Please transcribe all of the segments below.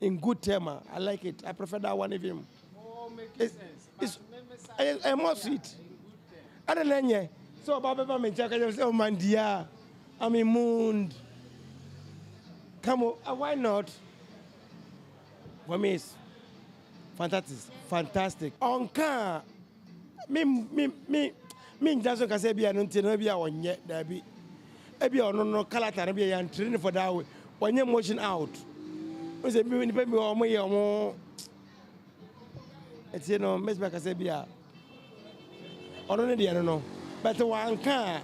in good term. I like it. I prefer that one of him. Oh, makes sense. I'm more sweet. I don't know. So, Baba, me check. I say, oh man, dear, I'm immuned. Come on, why not? For me, it's fantastic. Onka, me just can say be an until be on yet there be. Maybe on no color and be and training for that way. When you're motion out, was it me baby or me or more? It's Miss Bacasabia. I don't know. But one can.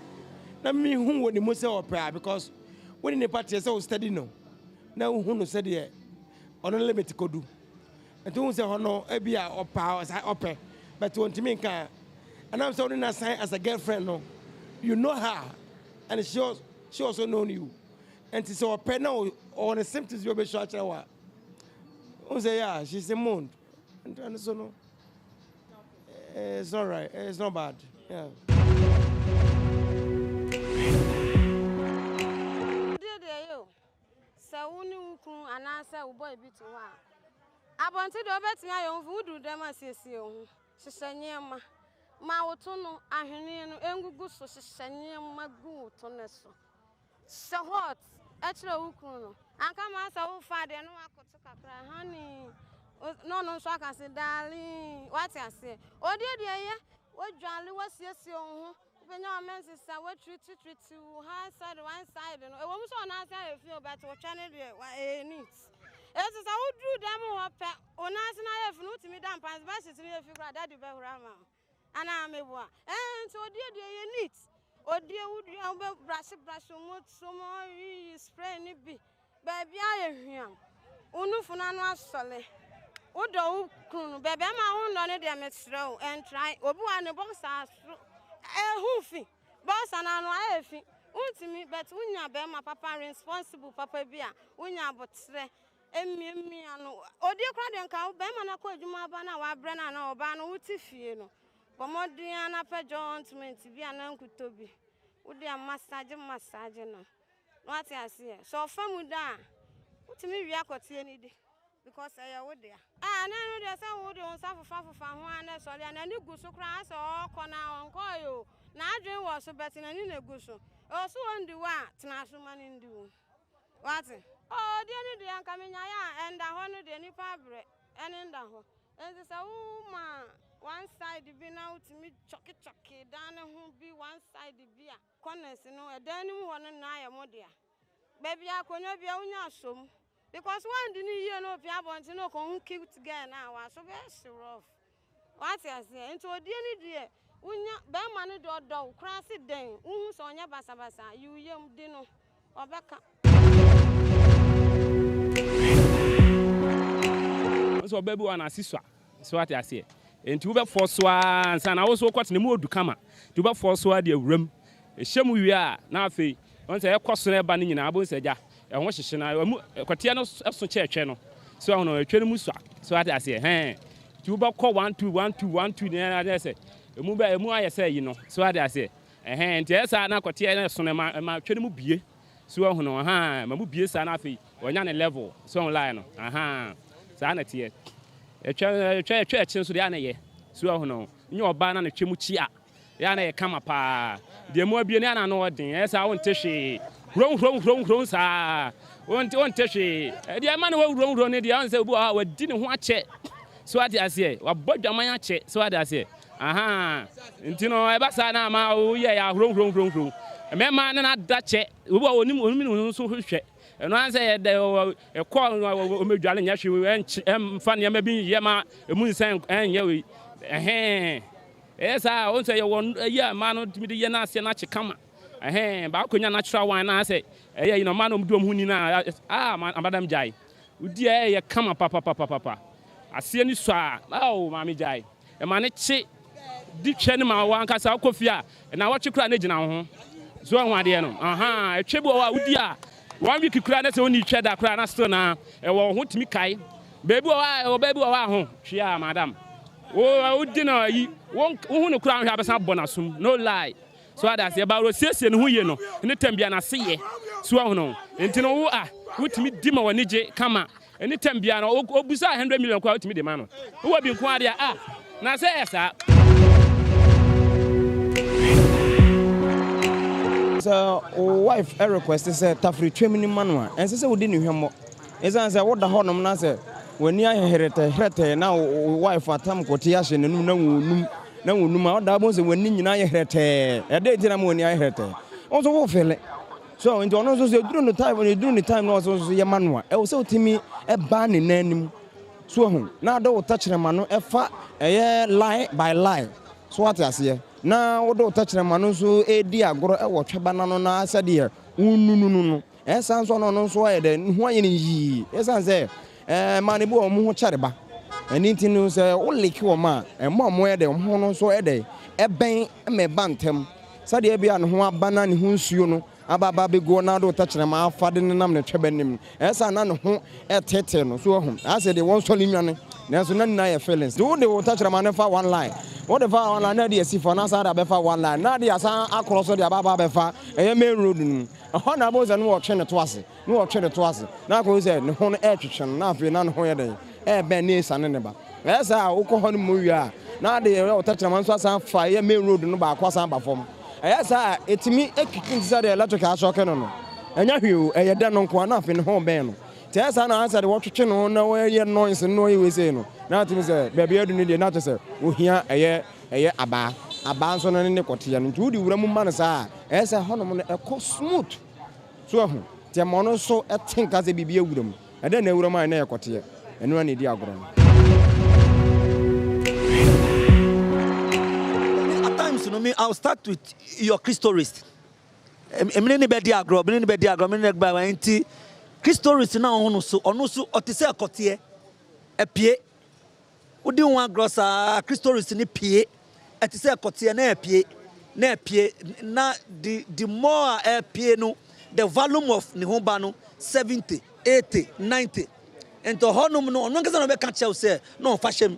Not me who would the most opera because when in the party is so steady no. Now who said it? On a limit could do. And don't say no, Ebia or powers I opera. But to want to make her. And I'm sorry not sign as a girlfriend no. You know her. And she also known you. And it's our pen now or the symptoms you'll be short. Who say yeah, she's a moon. And so no. It's all right. It's not bad. Yeah. So when you come and answer, boy, bit to one. I want to do better. I own food. Them as you see. She said, "Ma, what to know? I hear no good. So she said, "Ma, good to know." So hot. Actually, who I come as a old father. No, I could take a honey. No, so I can say, darling. What I say? Oh, dear, what jolly was yes, you. When your men is what treat to high side one side, and a woman's on our side, feel better or channel needs. As I would do them up on us, and I have no to me down past basis if you got that Rama. And I'm a one. And so, dear, you need. Oh, dear, would you have brush so more spray it be? Baby, I am here. Unufuna sole. Udo, baby, I'm own on it, and try. Obu and the box are. Hoofy, boss and I know ultimate, but when you are my papa responsible, papa beer, when you are but say, me and oh dear crowd and cow, Bemana called you my banner, Brennan or Banner, Utifiano. But more Diana Pajon to me to be an uncle Toby. Would dear massage, what I see. So, fun with that. What to me, we are got any day. Because I would there. Ah, no, there's a wood on South of one, and you go so crass or corner on coil. Now, I was so better than in a gusso. Also, on the what, Tanasuman in do. What? Oh, the other coming, and the 100 any fabric, and in the hole. And there's a woman, one side be now to me, chucky, down and who be one side the beer. Corners, a dining one and I am dear. Baby, I could not be on your sum. Because one didn't hear no people to know who keep together now, so very rough. What I say, into a dear, when you buy money do cross it then, who's on your basa, you young dinner or back up. So, baby, one assist, so what I say. And to be for swans, and I also got the mood to come to be for swad your room. A shame we are now, once I cross the banning in Abu said, and what she now, Cotianos, so church channel. So I know a train musa. So I say, hey, two buck call 1 2 1 2 1 2. Then I say, a move a more I say, you know. So I say, a hand, yes, I now Cotiana, son, my train will be. So I know, my mobies are nothing, or young level, so line, aha, sanity. A church so the Anna, so I know, your banana chimuchia. Yana come up, the more Biana no thing, as I want to see. Wrong, sir. Won't she? The man who wrong, the answer didn't watch it. So I say, what bought your man check? So I say, aha, and you know, I was oh, yeah, wrong. A man and that check, we were only so check. And I said, a call, Major Yashi, and funny, maybe Yama, a moon sang, and Yowie. Yes, I won't say one year, man, to me the Yana Senachi come. But could natural one, I say, you know, man, do Munina, Madam Jai. Would dear come up, papa. I see any swag, oh, Mammy Jai. A man, it's deep Chenma, one casa coffee, and I watch you cry now. So I a chebo, would ya. 1 week, you cry, that's only cheddar, cry, and stone, and won't me kai. Baby, home. She are, madam. Oh, I would dinner, won't crown have some bonusum, no lie. So I say about Rossi who you know, in the Tembiana see, so no, and to know with me, Dimo and Nije, come anytime bia no obusa 100 million kwa otimi de ma no wo bi nko ade a na say esa so wife request say tafri twem ni manwa ense say wodi ni hwemo esan say woda honom na say wani aherete na wife atam kote ya hye nenum na wonum a woda bon say wani nyina aherete e dey tina mo wani aherete onso wo fele so into ono so say duru no time no so ye manwa e wo say otimi e ba ne nanim so hu na do wo touch ma no e fa eye line by line so what ase na wo do touch ma no so e di agoro e wo tweba na no na asade ye unununu e san so no so e de hu aye ni yi e san say mane bu o mu ho kyareba ani ntinu say wo leki wo ma e mo e de ho no so e de e ben me bantem sade e bia no ho abana ne ho nsuo no ababa be go na do touch ma afade ne nam ne twebanim e san na no ho e tete no so ho ase de won so ni nwane nanso na nna ye feelings do de wo touch ma ne fa one line what the fa one line na de si for na sa da be fa one line na de asan akro so de ababa be fa e main road nu ho na bo ze no wo twe ne to ase na ko ze ne ho no e twetwe na afi na no ho ye de e ben ne sane ne ba e sa wo ko ho no mo wi a na de wo touch ma so asan fa ye main road no ba kwa san ba fom ayasa etimi ekikin za de electrical shock no enya hwiu eye de no nko na afi ne ho ben no te asa na asa de wotwetwe no na we noise no we say no na atimi say baby adu ne de na to say ohia eye aba nso no ne kote ya no nti wudi wura mu ma no sa ayasa hono no e smooth so ho te mo no so etinka ze bibia wura mu ade na wura mu na e kote ya eno na di agoro no. I'll start with your Christorist. Emini be diagro, emini be anti Christorist na onu so otise akote e pie. Odi won agrosa Christorist ni pie. Etise akote na e pie na the more e pie no the volume of ni ho ba no 70, 80, 90. And to honum no ono nkasa no be ka che say no fa hyem.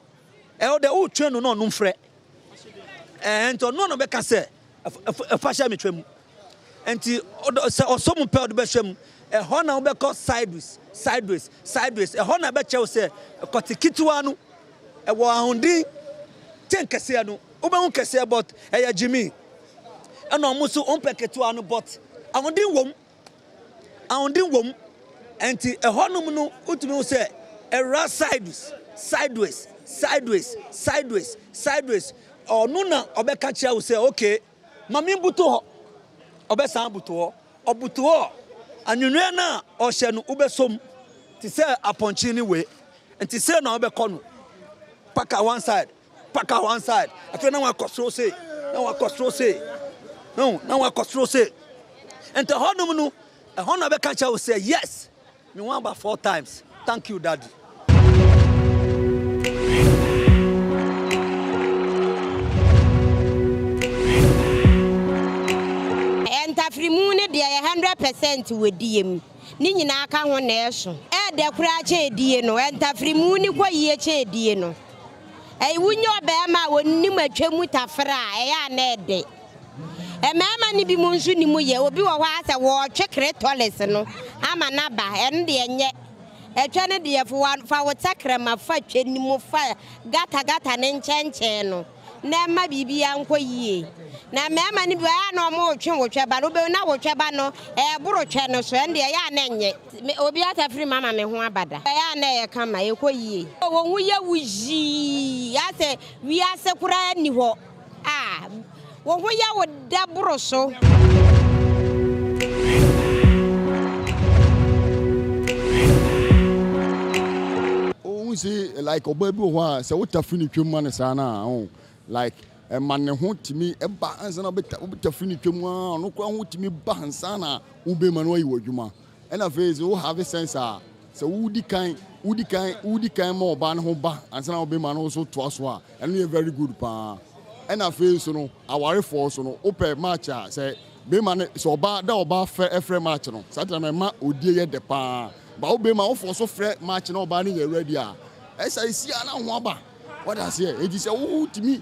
E o de o twa no no mfre. And to no be can say a fashion metwem enti so mo pe be hwem e ho na be call sideways e ho na be chew say kotikitwa no e wo ahondin ten kese no wo be hu kese but e ya Jimmy e no mo so on peketwa no but ahondin wom enti e ho no no utumi say e ra sideways or nuna obeka chia will say okay mami buto ho obesan buto ho obuto ho anwunwe na o hye no ubesom ti say aponchi ni we enti say na obekọ no paka one side afi na wa kosro say enti honum no e hona obeka chia will say yes me wan about 4 times thank you daddy. Tafrimune de 100% wediem ni nyina aka ho na eso e de kura che die no entafrimune kwa ye che die no e wunye obema wonnim atwemu tafra e ya na ede e mama ni bi mu nsu ni mu ye obi wo ho ase wo twekre toles no ama na ba en de enye etwa ne de fa wo takrama fa twani mu fa gata ne nchenchen no na ma bibia nko yie na mema ni bia na mo twe wo tweba no be na wo tweba no e buru twe no so ende ya na enye obi atafiri mama me ho abada ya na ye kama ye ko yie wo hu ye wuji ya se wi ase kura ni ho wo hu ya wo da buru so o say like obabu ho say what afini twem man sana like a man who to me a balance and a bit of finny no crown to me bansana ube man way wojuma and a face who have a sensor so woody kind more ban home ba and some be man also to us and we are very good pa and a face no our force no open match say be man so ba da oba fair match no saturday ma odie de pa ba obe man for so fair match no ba ni ready ah esa si ana ho ba what I say it is who to me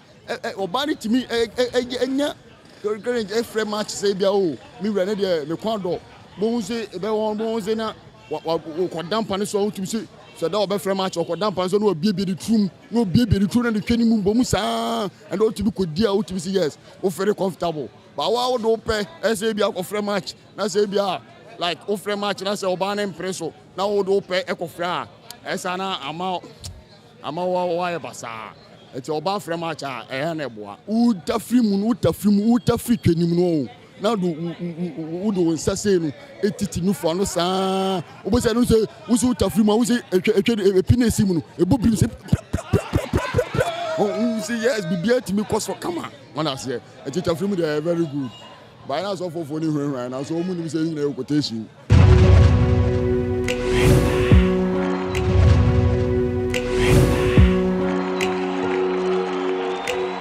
obani to me enya current every match say bia o me wura ne de me kwado bo hu say be won bo hu say na wo dampa ne so to me say so that obefre match okoda mpan so no obiebie the trum no obiebie the trum na the twani mu bomu saa and o to be kodia o to be say yes o very comfortable but wa do pay say bia ofre match na say bia like ofre match na say oba na impresso na o do pay ekofre a esa na ama wa e basa eti oba ofre match a na eboa u tafri mu twani mu no na do do nsase no etiti no fo no saa obo say no say usu tafri mu usu epinesi mu no ebobi say oh say yes bibia timi cost for kama one say eti tafri mu they very good by now so for ni hwan na so omu ni say ni quotation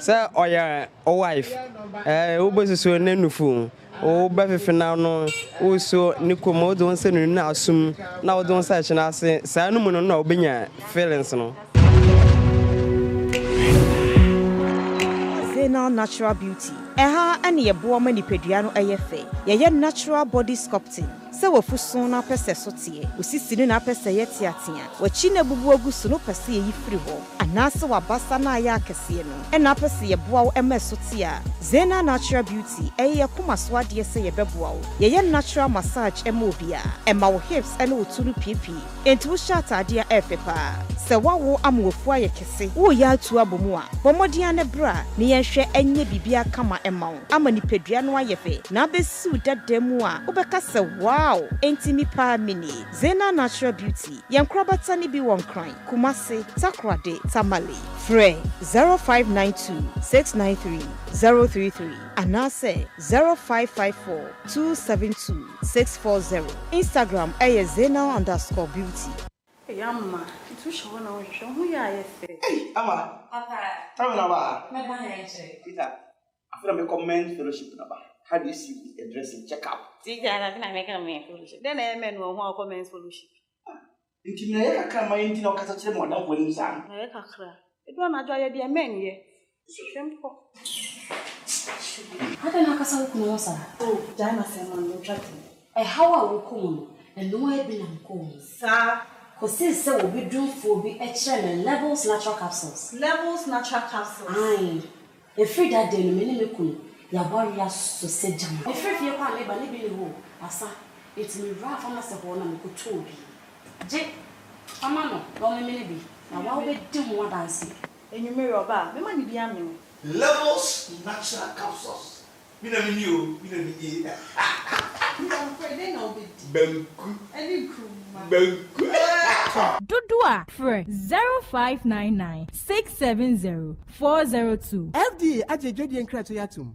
sir oya o wife obosusu nenufu o befife na no o so nikomo do nse nu na asum na o do nse china ase sa nu mu no na obenya feelings no Zena Natural Beauty eha ane yeboa manipedua no eyefe ye natural body sculpting se wafuso na pese sotie osisini na pese yete atia wachi na bubu agusu no pese yi firi ho anase wabasa na ya akese no na pese yeboa wo emesotia Zena Natural Beauty eye kuma ade se yebeboa wo ye natural massage emobia ema wo hips ene otunu pipi enti wo shata ade efepa se wawo amwofu ayekese wo ya atu abomu a bomodian ne bra ne yenhwe enye bibia kama ema wo ama nipedua no ayefe na besu dademu a obeka se wow Entimi pa mini Zena Natural Beauty yankrobata ni bi won kran Kumasi Takrade Tamale Frey 0592 693 033 anase 0554 272 640 Instagram Zena_beauty Yamma itu shona o shomu ya yefe Ama Papa. tell me na ba Me ba henche. Peter after me comment fellowship na ba how do you see the dressing check up Teacher, I think I make a me fellowship. Then I men who comment fellowship. Inti na ye kakra ma inti na okasa kire mo dan ko ni san na ye kakra edu na adwa ye de men ye shempo Hata na kasa huko no sa. oh jana sema no trati How are we come? And no way be na come. sa Cause say we be do for be extra levels natural capsules. levels natural capsules Aye. If free that day no me kun ya warrior so say jam. If free fie kwa me ba ne bi ho asa. It me ra fa na se ho na me ko to bi. Je ama no me bi. Na wa we di ho dance. enyumere oba me ma ni bi ame levels natural capsules mi na mi ni o mi na mi e banku Dudua Fre 0599 670 402 FDA ajejodi enkrato yatum.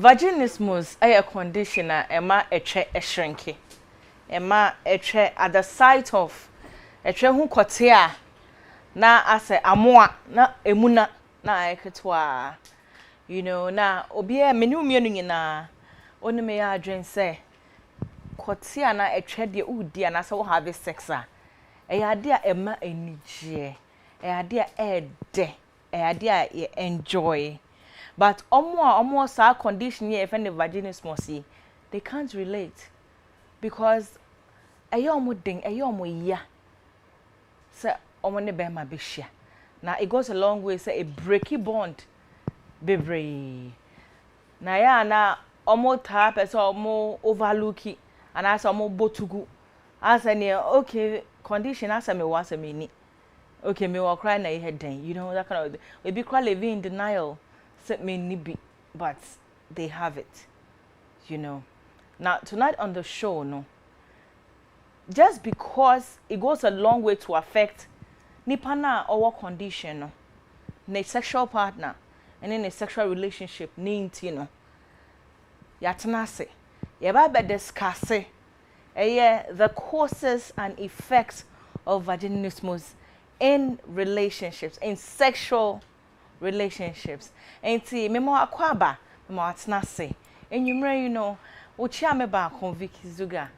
vaginismus a condition ema etwe ehrenke ema etwe at the site of etwe hu kote a na ase amoa na emuna na eketwa you know na obi e menu mienu nyina onime ya adwen say kote a na etwe de udi na se wo have sex a ade a ema enije ade a ede ade a enjoy. But almost our condition here, if any vaginismus, they can't relate because a young ding, a young ya. So, omone be ma bishia. Now it goes a long way. Say a breaky bond, baby. Now ya na almost tap as almost overlooky, and as almost botugu. As any okay condition as me was a mini. Okay, me walk cry na head then. You know that kind of. We be quite living in denial. Be, but they have it, you know. Now tonight on the show, no, just because it goes a long way to affect nipana our condition, no, a sexual partner and in a sexual relationship, you know, yatanase, yaba discuss the causes and effects of vaginismus in relationships, in sexual relationships. Enti memo akwaba memo atnase enyumre you know ochia me ba Vicky Zuga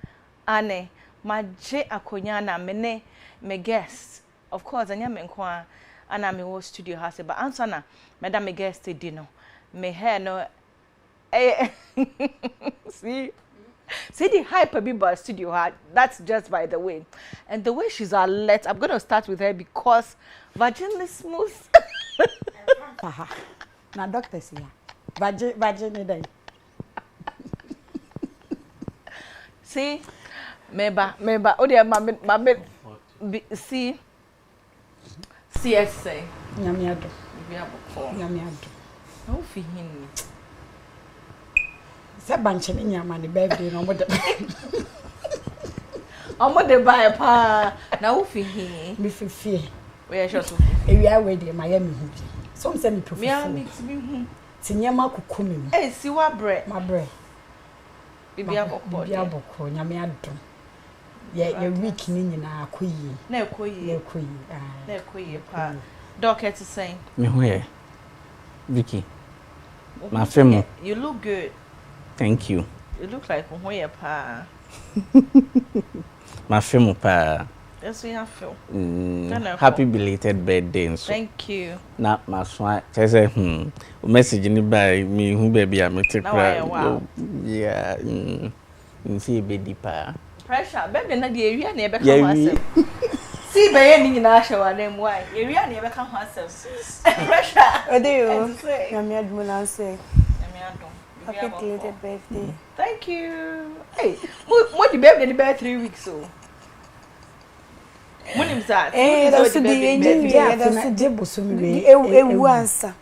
ane maje akonya na me guest of course anya me nko ana me wo studio house but answer na madam me guest di no me hair no see the hype be studio her that's just by the way and the way she's alert. I'm going to start with her because vaginismus na doctor see vagin see meba o de ma see CSA nyamiado nyamiado no fi hin se banche ni nyama ni birthday no mo de buy pa na wo fi hin mi fifie we sure so ewia we de Miami hu so me say me prefer me mix me hu tinyama kokome mu si wa bre ma bre bibia bokko nyame adom ye week ni nyina akoyi na ekoyi pa doctor say me hu ye Vicky my friend you look good. Thank you. You look like hu ye pa my friend pa. Yes, we have feel. Happy belated birthday. So. Thank you. Na maswa say message ni by me who baby am take cry. Yeah. See baby pa. Pressure baby na the area na e be come asem. See be ni nyina ahwe dem why. Area na e be come asem. Pressure. Odeyo. Yami adum na say. Yami adum. Happy belated birthday. Thank you. Hey, what the baby the 3 weeks so. When is that? That's the engine. That's the debusumi. Ewu answer.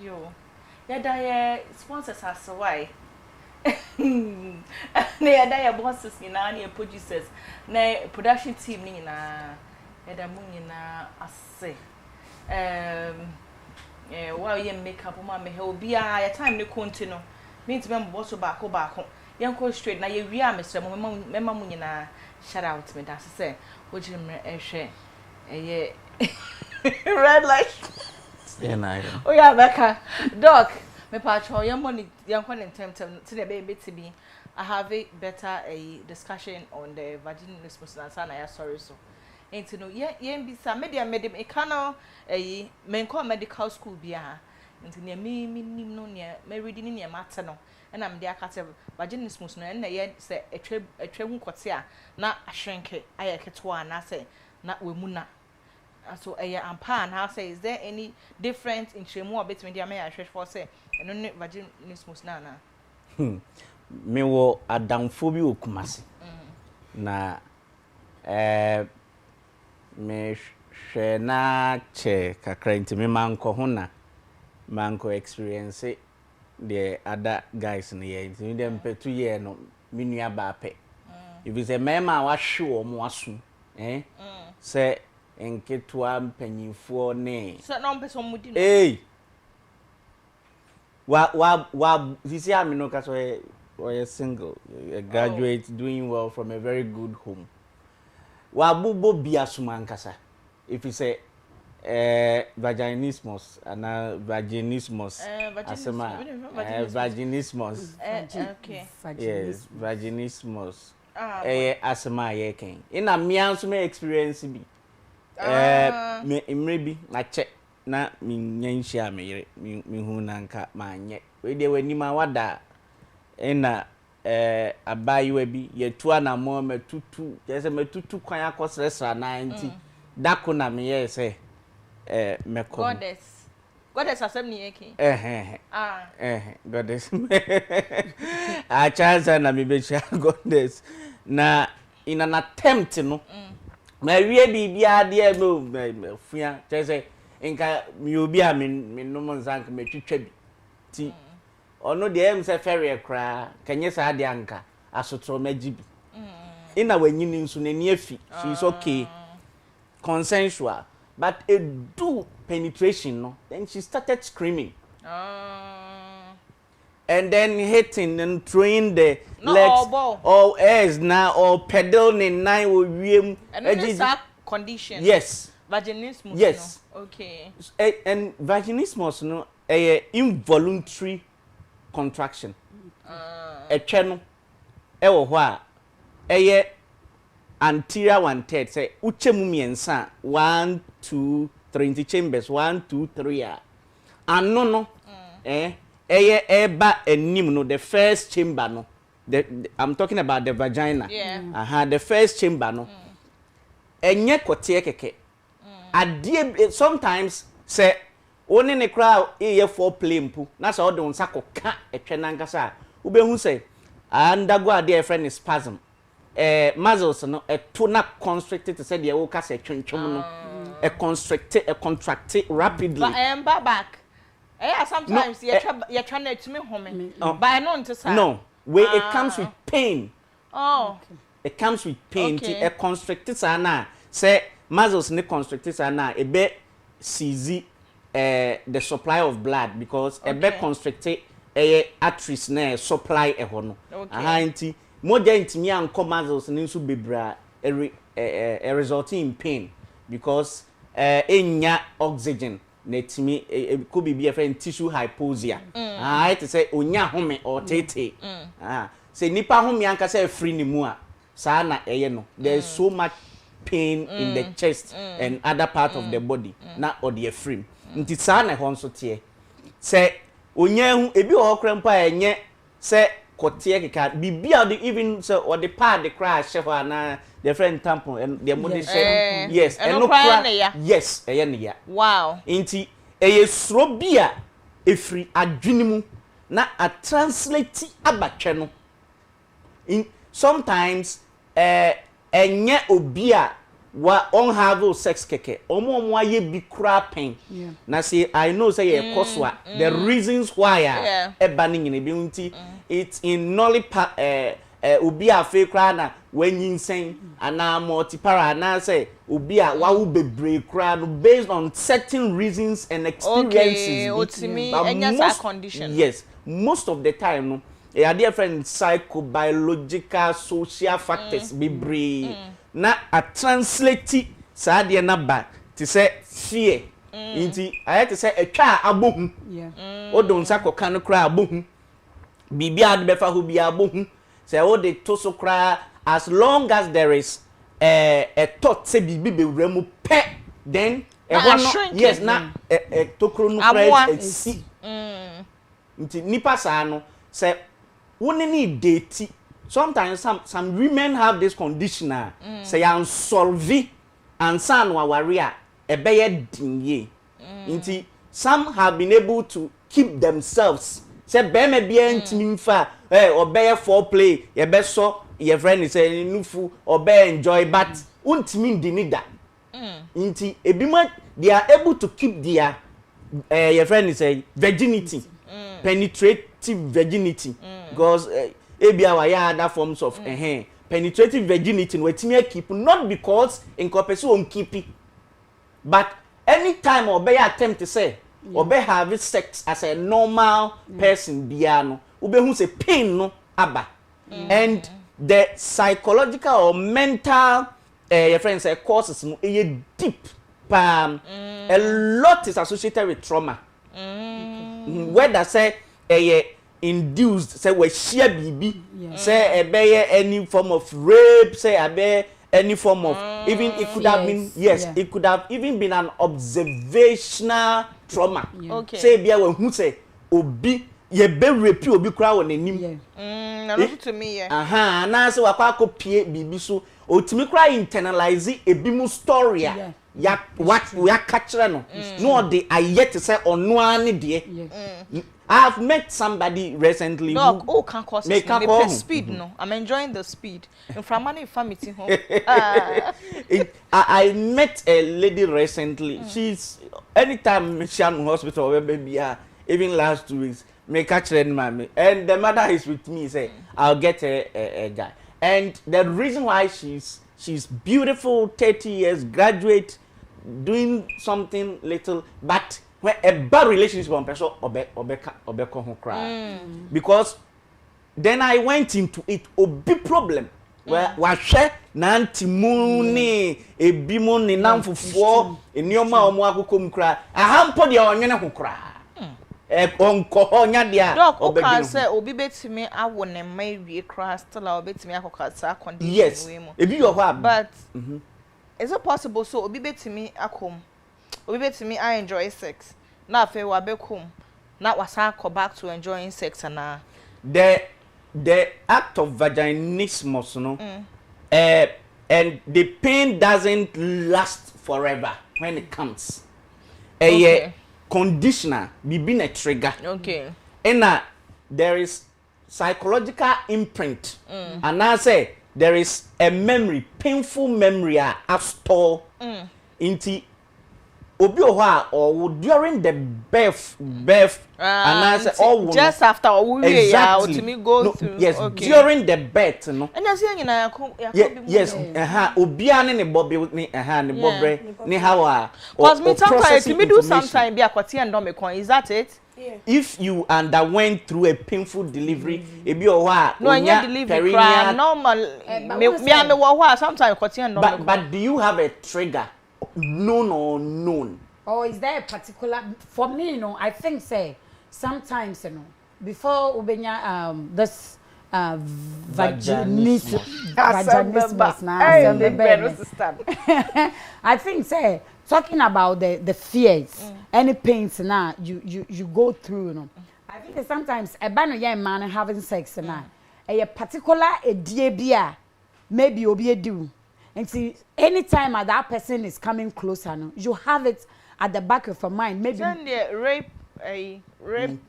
Yo, yeah, sponsors are so why. They are your bosses, you know, and producers. Na production team, you know, yeah, I say. While you make up, mama, he'll be a time to continue. Means me boss back. Young go straight. Now you real, Mr. Mama Munina. Shout out to me, that's say. Would you share a red light? Yeah, oh, yeah, Becca. Doc, my patron, your money, young one in terms of the baby to be. I have a better discussion on the vaginismus and sana. Sorry, so. Ain't to know, be some media medium a canal a men call medical school be into near me, no near, reading near maternal. And I'm there cat vaginismus no and yet say a treble cotia, not a shrink, I catwa, and I say, not we muna. So a year and pan, how say, is there any difference in Chemo between the American church for say, and only vaginismus nana? Me wo adamphobia okumasi. Na me hwe na che kakra nti me manko ho na manko experience the other guys in the year nti dem pe 2 year no me nua ba pe if is a mema wa hwe o mo aso se enketua mpanyinfo ne so no mpe so mudi no This year I'm not a single, a graduate doing well from a very good home. Wabubo biasumankasa. If you say vaginismus and vaginismus, vaginismus. Okay. Yes, vaginismus. Asema yeken. In a miansume experience be. Maybe I check na mi nyanhia me hu nanka manye. We de wani ma wada ena abayiwa bi yetu na mo metutu jese metutu kwan akosresra na nti dako na me ye se meko goddess asem ni yake goddess a chance na me be goddess na in an attempt no ma wie bibia de me fua jese inka mi obi a me no monzank metwetwa bi ti ono de em se ferry kra kanye sa de anka asotro magibi ina wanyini nso na ni afi she is okay consensual but a do penetration no then she started screaming and then hitting and throwing the legs or as now or pedaling nine or wiem and this condition yes vaginismus yes no? Okay and vaginismus no a involuntary contraction etwe no ewo ho a eye anterior 1/3 say uchemu miensa 1 2 3 chambers 1 2 3 a ano no eye eba enim no the first chamber no I'm talking about the vagina the first chamber no enye kote keke adie sometimes say oni ne kra eye for play mpu na so de unsa koka etwe nankasa ubehu say andago ade e friend spasm muscles no eto na constricted to say de wo kasa twentwom no contract rapidly but back sometimes you try na tumi home but no nti sa no way it comes with pain okay it comes with pain a constricted sana say muscles ne constricted sana e be seize the supply of blood because a be constricted arteries na supply ho no nti moja ntimi anko muscles ne nso bebra resulting in pain because enya oxygen na timi could be a friend tissue hypoxia it say onya home or tete say nipa home anka say free ni mu a sa na no there's so much pain in the chest and other part of the body na or the frame nti sa na ho nso tie say onya hu ebi o krempa enye say kotie keka bibia even so or the part the crash na the friend tampon and the money say yes and no yes ne ya wow nti sro bia efri adwenimu na a translate abatwe no sometimes enye obia wa on have sex keke omo aye bi kra pen na say I know say e koswa the reasons why e banning in bi nti it's in nolly obi afa kra na wanyinsen ana multipara na say obi a wa wo bebre kra no based on certain reasons and experiences condition yes most of the time no a different psychobiological social factors bebre na a translate sa de na ba ti say fear nti I to say etwa abohu odon sa koka no kra abohu bibia de befa ho bia abohu say o de to so kra as long as there is a thought say bibi be wramu pe then yes na tokro no kra si nti nipa sa no say woni ni date sometimes some women have this condition say unsolve and san wa waria ebeye dinye nti some have been able to keep themselves say be me bia ntimi mfa obeye foreplay ye be so your friend is say nufu obey enjoy but untimi ndinida nti ebima they are able to keep their your friend is say virginity penetrative virginity because ebia wa ya other forms of penetrative virginity wetimi keep not because in compensation on keep but anytime obey attempt to say obe have sex as a normal person biano ube hu say pain no aba and the psychological or mental your friends say causes no deep a lot is associated with trauma whether say induced say we share bibi say any form of rape say any form of even it could have been it could have even been an observational trauma say bia we hu say obi ye be rape obi kura won anim na no to me na say wakwa akopie bibi so otimi kura internalize ebimu story ya what we are capturing no the ayet say ono ani de I have met somebody recently Doc, can cause me speed no. I'm enjoying the speed. In from money family home. I met a lady recently. She's anytime she in hospital baby even last 2 weeks me catch her mommy and the mother is with me say I'll get a guy. And the reason why she's beautiful 30 years graduate doing something little but when a bad relationship on person because then I went into it a big problem where share na antimuni ebimuni namfufuo enioma omo akokom kra ahampo de onwene ho kra onko nya dia Doc can say obi betimi awo ne mai wie kra still obetimi akokasa condition we mo ebi yo ho but is it possible so obi betimi akom obi betimi I enjoy sex na fe wa bekum na wasa go back to enjoying sex na the act of vaginismus no and the pain doesn't last forever when it comes conditioner be a trigger and there is psychological imprint and I say there is a memory painful memory after into obi or during the birth and I say all just after we exactly. Go through yes during the birth no and I say yes obi ane ne bobe ni ne bobre ni how cause me sometimes me do sometimes be akwati and don me kon is that it if you underwent through a painful delivery ebi o ha no delivery normal me wo sometimes akwati and don but do you have a trigger known or unknown? Or is there a particular for me, you know, I think say sometimes, you know, before ubenya this vaginismus I think say talking about the fears any pains now you go through, you know. I think that sometimes a ban young man having sex now a particular a maybe obi do. And see, anytime that person is coming closer, no, you have it at the back of your mind. Maybe rape.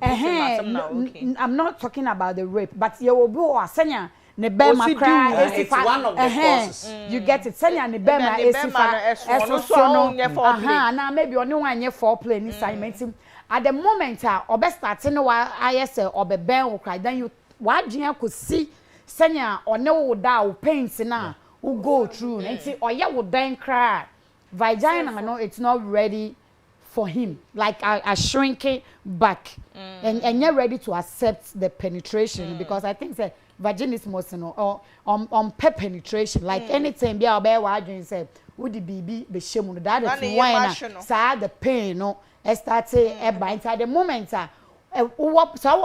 I'm not talking about the rape, but you will go or senya nebema cry. It's one of the causes. You get it. Senya nebema now maybe only one year foreplay in assignment. At the moment, obe starting I say obe ben will cry. Then you what you could see senya or no doubt pains now. Who go through and see or yeah would then cry vagina no it's not ready for him like a shrinking back and you're ready to accept the penetration because I think that vaginismus no or on penetration like anything be our why say would the baby be shame that is why say the pain no start e bind at the moment so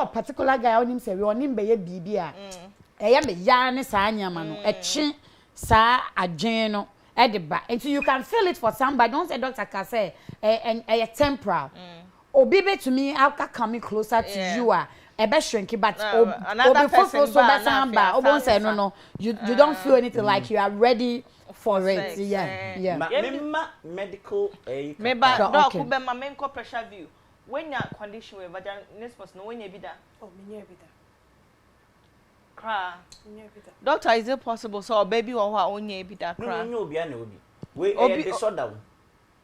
a particular guy on him say we on him be baby e me ya ne sa anyama no e chi sa ageno ediba until you can feel it for somebody don't say doctor can say a temporal obi be to me after coming closer to you are a be shrink but obi for so be samba obi say no you don't feel anything like you are ready for it medical me ba doc be ma me nko pressure view when your condition with vaginismus no when you be that me near be that cry. Doctor, is it possible so baby or what only be that cry? No, obi na obi. We disorder.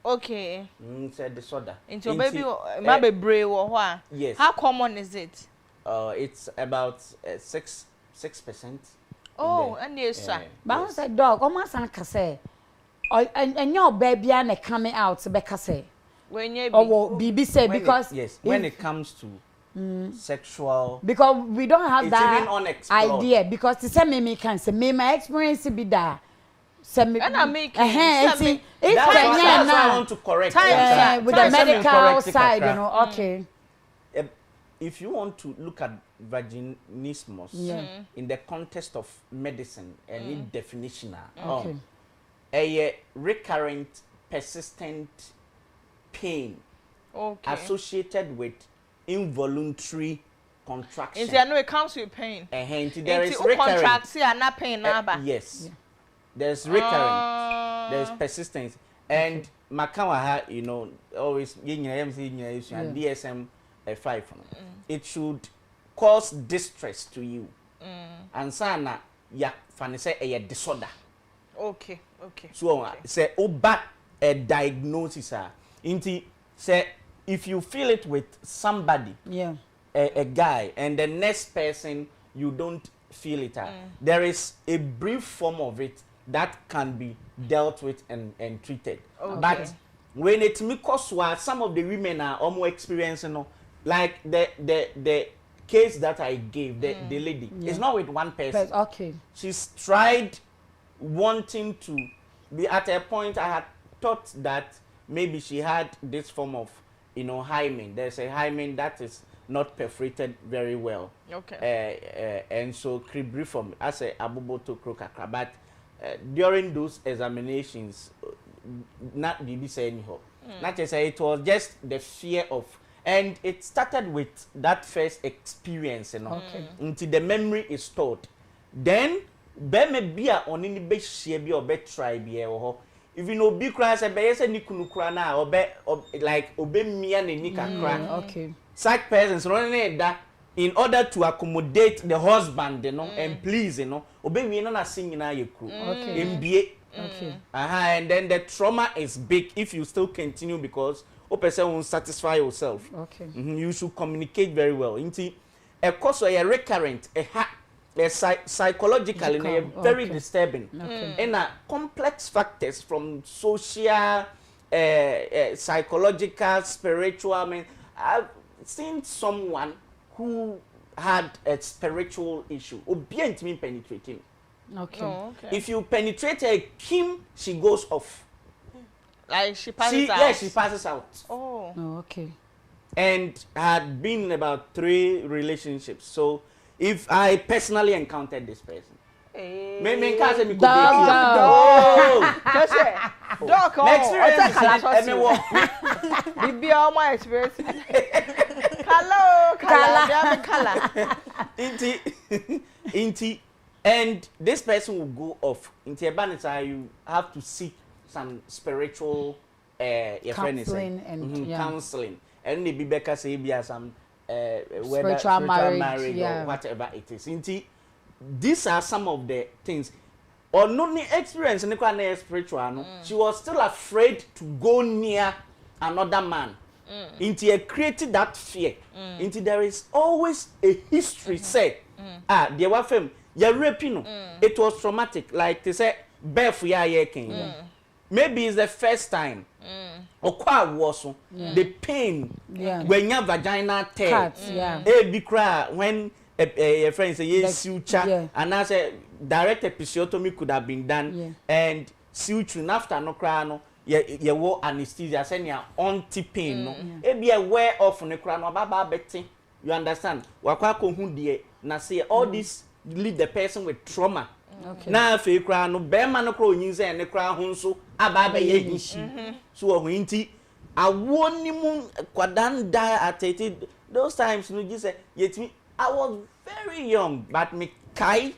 Okay. Say disorder. Into baby ma be brave or what? Yes. How common is it? It's about 6%. Oh, and yes, sir. But I said dog, almost an say. And your baby and coming out to be say. When you BB say because when it comes to sexual, because we don't have that idea because the same me can say me my experience be that and I make that's why I want to correct with the medical side, you know. Okay. If you want to look at vaginismus in the context of medicine and its definition, a recurrent, persistent pain associated with involuntary contraction. I know it comes with pain. There is recurrent. Pain. Yes. There's recurrent. There's persistence. And Makawaha, you know, always DSM 5. It should cause distress to you. And sana ya fanise a disorder. Okay. So say oba a diagnosis inti say if you feel it with somebody, a guy, and the next person you don't feel it there is a brief form of it that can be dealt with and treated. But when it because some of the women are almost experiencing like the case that I gave the lady, it's not with one person. She's tried wanting to be at a point. I had thought that maybe she had this form of hymen. There's a hymen that is not perforated very well. And so cribriform as a abuboto krokakra. But during those examinations, not BB say anyhow. Not just say it was just the fear of, and it started with that first experience, until the memory is stored. Then be maybe on any be share be or be try be if you know be cry say be say ni kunu kra na or be like obe mia na ni kakra. Such persons running that in order to accommodate the husband, and please, obe we na sing na ye crew. MBA. And then the trauma is big if you still continue because o person won't satisfy yourself. You should communicate very well. Inti a cause a recurrent psychologically very disturbing. And complex factors from social, psychological, spiritual. I mean, I've seen someone who had a spiritual issue. Obedient mean penetrating. If you penetrate her, she goes off. Like she passes out. Yes, she passes out. Okay. And had been in about 3 relationships. So if I personally encountered this person, maybe can't say me and this person will go off. Into you have to seek some spiritual counseling counseling. And maybe Becca say be some spiritual marriage or whatever it is. These are some of the things. Or no experience in spiritual. She was still afraid to go near another man. Into created that fear. Into there is always a history say there were fame. It was traumatic. Like they say, maybe it's the first time. Or the pain when your vagina tear. When a friend say yes, suture, and as a direct episiotomy could have been done, and suture after no crown, you wore anesthesia, send your auntie pain. No, be aware of the crown or baba betting. You understand? Wakako who na say all this leave the person with trauma. Now if you cry no bear man no use and the crown hunso ababa ye so winti I won him kwadan die at 80 those times no just say yet me I was very young but me kai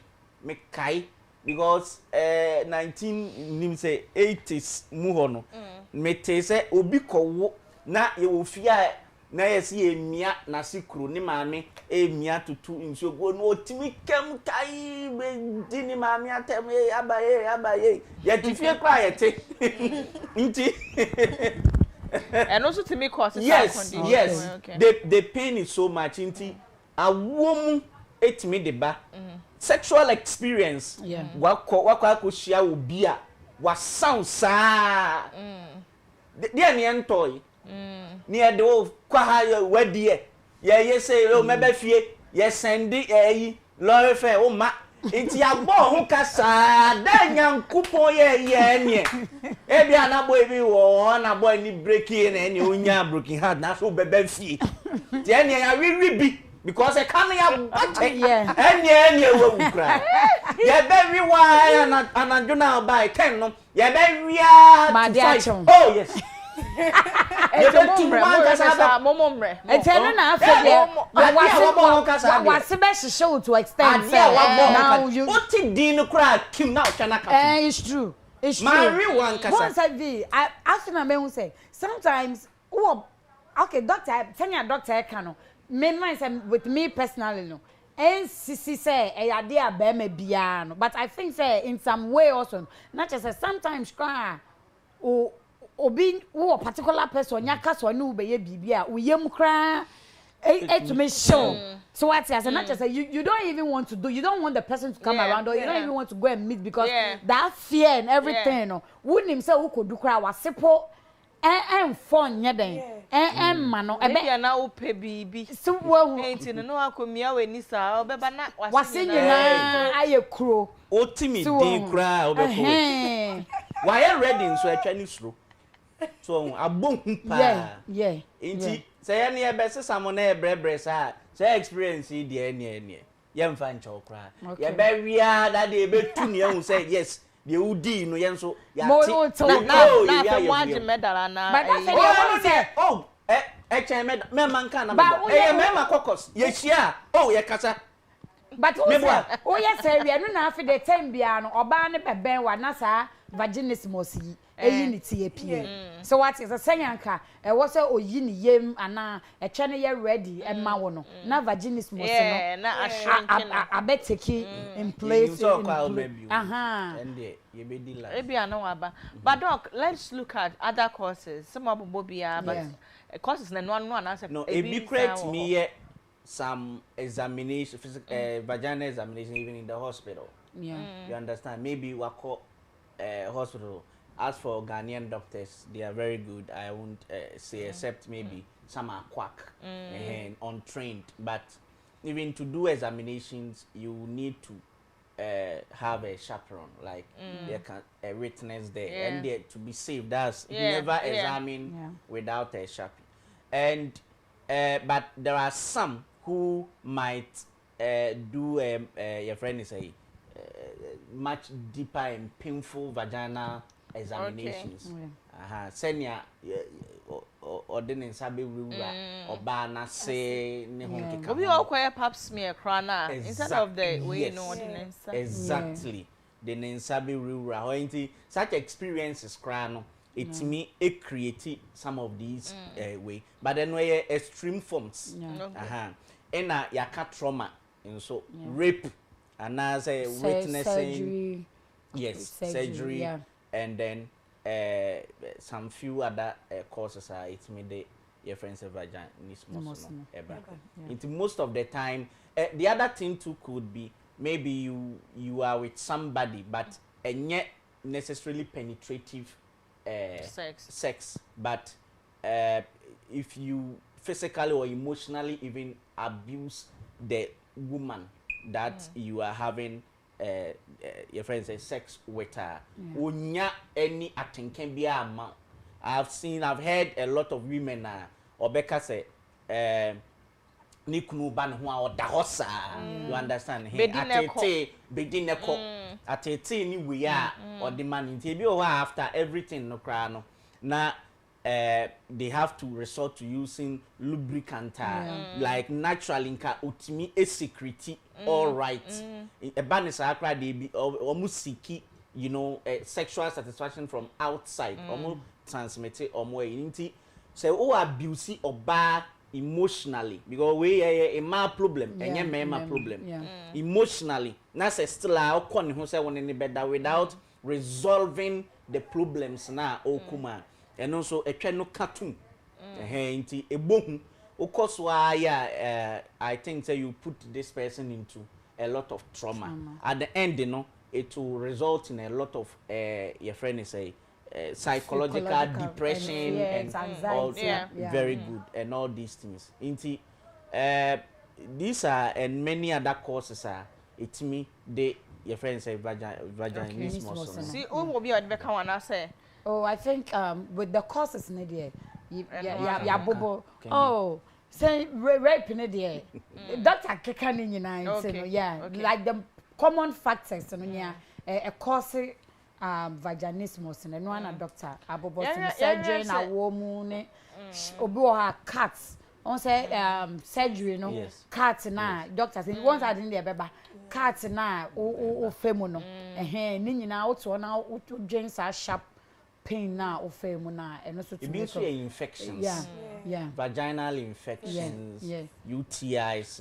because 1980s muhono me te say obi ko na ye wo fia na yesi emia na sikru ni maame emia tutu nso go no otimi kem tai be di ni maame atem abaye ye tifie kwa yete nti and also to me cause yes the pain is so much nti awom etimi de ba sexual experience wakwa shia obi a wa sound saa de ane entoy Ni e do kwa ha wadie ye say o mebe fie ye send yi lorry fare o ma nti agbo ho kasa da nyankopon ye nie e bia na boy bi wo na boy ni breaking na ni onya broken heart na so bebe fie ti ene ya wi bi because e kan ya bache ene wo ukra ye be wi wa ananjo na buy 10 no ye be wi oh yes e to one kasa momomre e tell na afede wase be hihye to extend now you oti din kra kim na otwana ka it's true it's true marry one kasa once I ask na me who say sometimes okay doctor senior doctor kano me with me personally no NCC say eyade abema bia no but I think say in some way also not just sometimes cry obi wo particular person nyaka so ne ubeye bibia uyem kra to me show so what I say not just say you don't even want to do you don't want the person to come around or you don't even want to go and meet because that fear and everything no wouldn't him say who could do cry was simple fun nyeden ma no ebe bia na wo pe bibi so wo enti no akomia we ni sa obeba na wase nyina aye kro otimi din kra obeko why ready nso atwa ni suro so abonhu pa enti say ya ne ebe sesamo na ebrebre sa say experience di ene ye mfa ncho kra ye be wia that dey betu ne ehun say yes the udi no yenso ya ti na waji medal na chen medal me man kan na me ma kokos ye hia ye kasa but o ye say we no na afi the time bia no oba ne beben wa na sa vaginismus yi eyi ni tie pie so what is a senyanka wo say oyi ni yem ana eche ne ye ready e ma wo no na vaginismus no na abeteki in place and you be the last ebi ana waba but doc let's look at other courses some abobo bia but courses na no ana say no ebi correct me here some examination physical vaginal examination even in the hospital you understand maybe we call hospital. As for Ghanaian doctors, they are very good. I won't say except maybe some are quack and untrained. But even to do examinations, you need to have a chaperone, like there can a witness there, and there to be safe. That's you never examine without a chaperone. And but there are some who might do your friend is a much deeper and painful vaginal examinations. Senior ordinance sabe wura oba na se ne ho keka. Obi o kwere pap smear krana instead of the way no ordinance. Exactly. The nensabe wura ho such experiences krano it me create some of these way but then we extreme forms. Ena yaka trauma and so rape and as a witnessing surgery and then some few other causes are it me the friends of vaginismus most of the time the other thing too could be maybe you are with somebody but yet necessarily penetrative sex but if you physically or emotionally even abuse the woman that you are having your friends say sex with her unya any attention be ama I've heard a lot of women obeka say ni kunu ban ho a oda hosa you understand he atete ni we a or the man in bi o after everything no kra no na they have to resort to using lubricant like naturally nka otimi security all right e ban is akra dey be omusiki you know sexual satisfaction from outside omu transmit omu nti say o abuse oba emotionally because we a ma problem enye mema problem emotionally na say still a okọ ne ho say won ne better without resolving the problems na okuma and also etwa no katum nti ebohu okoso aya I think say you put this person into a lot of trauma. At the end you know it will result in a lot of your friend say psychological depression and anxiety. all very good and all these things. These are and many other causes are it me they your friends say vaginismus. See, who will be at the one I say? Oh, I think with the causes in the yeah, bobo. Oh, say rape in the doctor can in like the common factors a cause vaginismus and no one doctor abobo surgery na woman obi o cats on say surgery no cat na doctor say once I didn't there cat na o femu no ni nyina o to na o dwen sa sharp pain na o femu na and also to make infections vaginal infections UTIs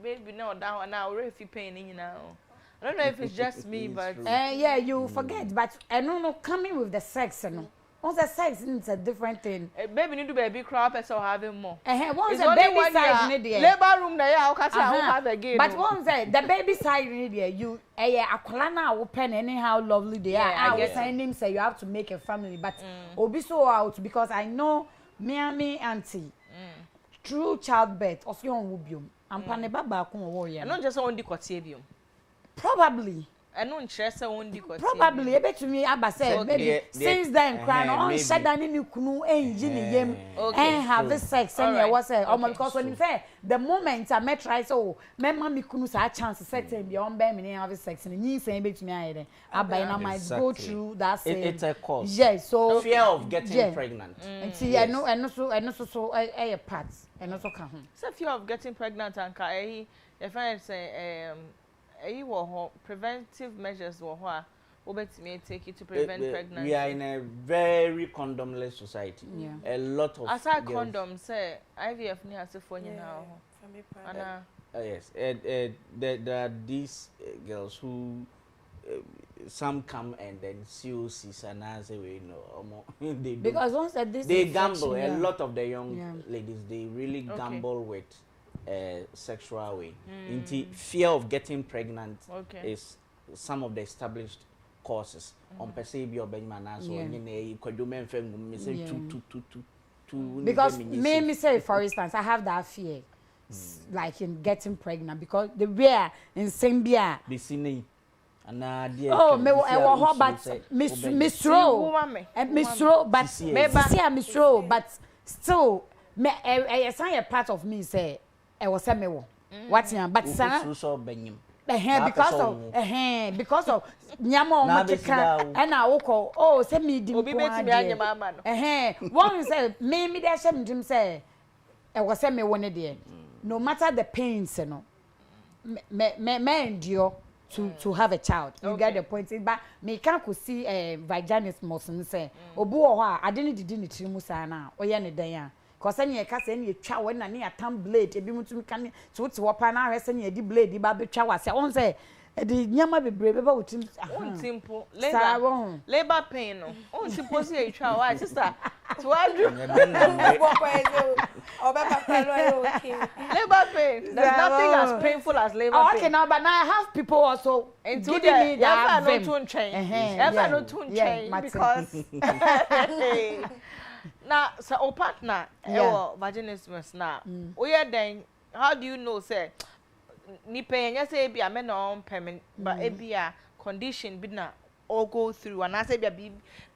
baby na down na already feel pain nyina. I don't know if it's just me, but you forget. But no, coming with the sex, no. Once the sex is a different thing. Baby need to baby cry up or having more. Once the baby side in the labor room, there I'll catch have again. But once the baby side in the you akwalana open anyhow lovely they are. I was saying him say you have to make a family, but obi so out because I know me auntie through childbirth of your wubium. I'm paneba ba ko wo ye. Not just on the quotibium. Probably. I don't interest on the probably a bit to me Abba said maybe since then crying on shutdown in you kunu engine yem and have the sex and there was a because when you say the moment I met try so my mommy kunu sa chance to set him beyond be me have sex and you say bit to me I Abba na might go through that same it's a cause yes so fear of getting pregnant and see I know so a part and also come so fear of getting pregnant and if I say preventive measures me take it to prevent pregnancy. We are in a very condomless society. A lot of aside condoms, say IVF ni has for you now. Yes, there are these girls who some come and then COCs and as we know they because once they gamble. A lot of the young ladies they really gamble with sexual way. Into fear of getting pregnant is some of the established causes. On perceive your Benjamin as because me say for instance I have that fear like in getting pregnant because the rare in Zambia oh me but but still me a part of me say I was a me what but because of nyama machika and I woko oh say me di obi betimi anya mama no one say me dey shame dim say I was a me won there no matter the pains no me endure to have a child you get the point but me can could see vaginismus say obu wo ho a ade ne didi ne tiri mu sa na oye ne dan a cause any ka say ne twa we na ne atam blade ebi mutum kan to wo pa na hwe say ne di blade ba be twa wase on say the nyama bebre be ba wotim simple labor pain no on suppose you twa why sister to adru labor pain there's nothing as painful as labor pain okay now but now I have people also giving me that ever no tune change because now so o partner vaginismus na oye then how do you know say ni penya say bia me no permanent but e bia condition bi na all go through and I say bia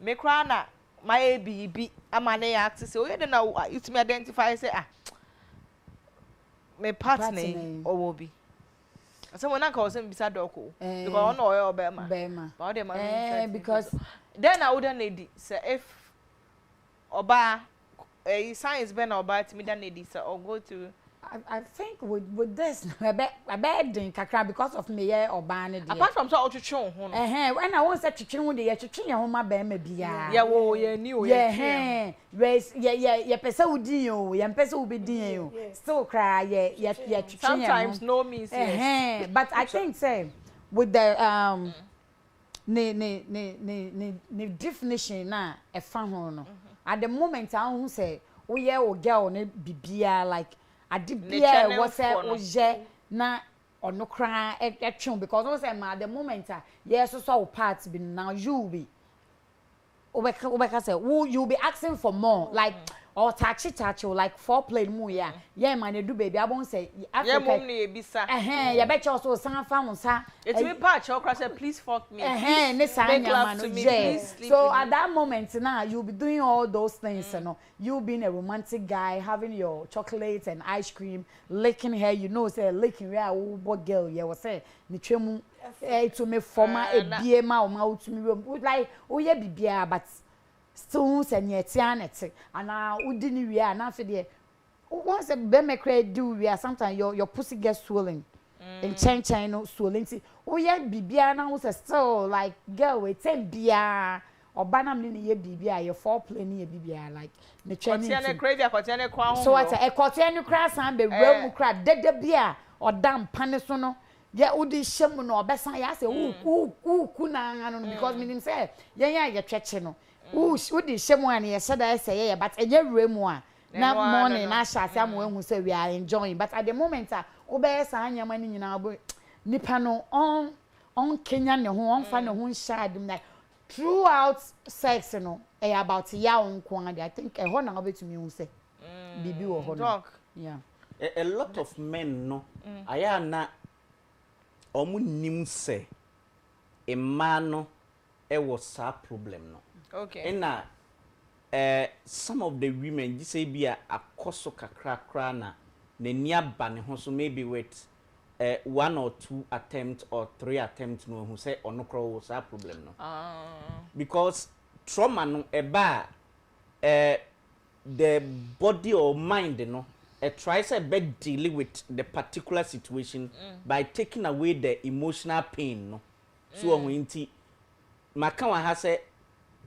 me cry na my bi amane ya ask say oye then na you to me identify say me partner or will be so when I call him beside doko because I know oil bema but dem because then I wouldn't need say if oba science ben oba to me that need say or go to I think with this a bad thing kakra because of me here oba ne apart from so otwetwe ho no when I want say twetwe ho de ye twetwe ye ho ma ba ma bia ye wo ye ni o ye ye pese udin o ye pese ubedin o still cry ye twetwe sometimes no means yes but I think say with the ne definition na e fa ho no at the moment I who say oh yeah o girl ne bibia like adibia was say oje na or no cry action because also at the moment yes so parts be now you be Obeka say you'll be asking for more like or touchy like foreplay mu yeah man they do baby I won't say yeah mom na ebisa ya bet also san fa sa it me patch or crash please fuck me ne sanya man so at that moment now you'll be doing all those things you know you being a romantic guy having your chocolates and ice cream licking hair you know say licking where boy girl yeah was say ni twemu to me former e bie ma o ma to me like oh yeah bibia but still say nyetianete and udi ni wi na fe de once be me cry do we sometimes your pussy gets swollen in chen no swollen oh yeah bibia na was still like girl we ten bia oba na me ye bibia your foreplay ni ye bibia like ne training kotiane kwa ho so what e kotiane kra san be mu kra dede bia odam pane so no yeah udi shemu no obesan ya say ku na no because meaning say ye twetche no udi shemu an ye sheda say ye but enye remu a na morning na sha say am hu say we are enjoying but at the moment obey san nyama ni nyina bo nipa no on Kenya ne ho on fa ne ho shadum like throughout sex no about ya onko I think ho na obetumi hu say bibi wo ho no yeah a lot of men no aya na omu nim se e man no e was a problem no okay na some of the women say be a akoso kakra na ni aba ne ho so maybe with 1 or 2 attempts or 3 attempts no who say onokro was a problem no because trauma no eba the body or mind no tries to deal with the particular situation by taking away the emotional pain no so when makawa has say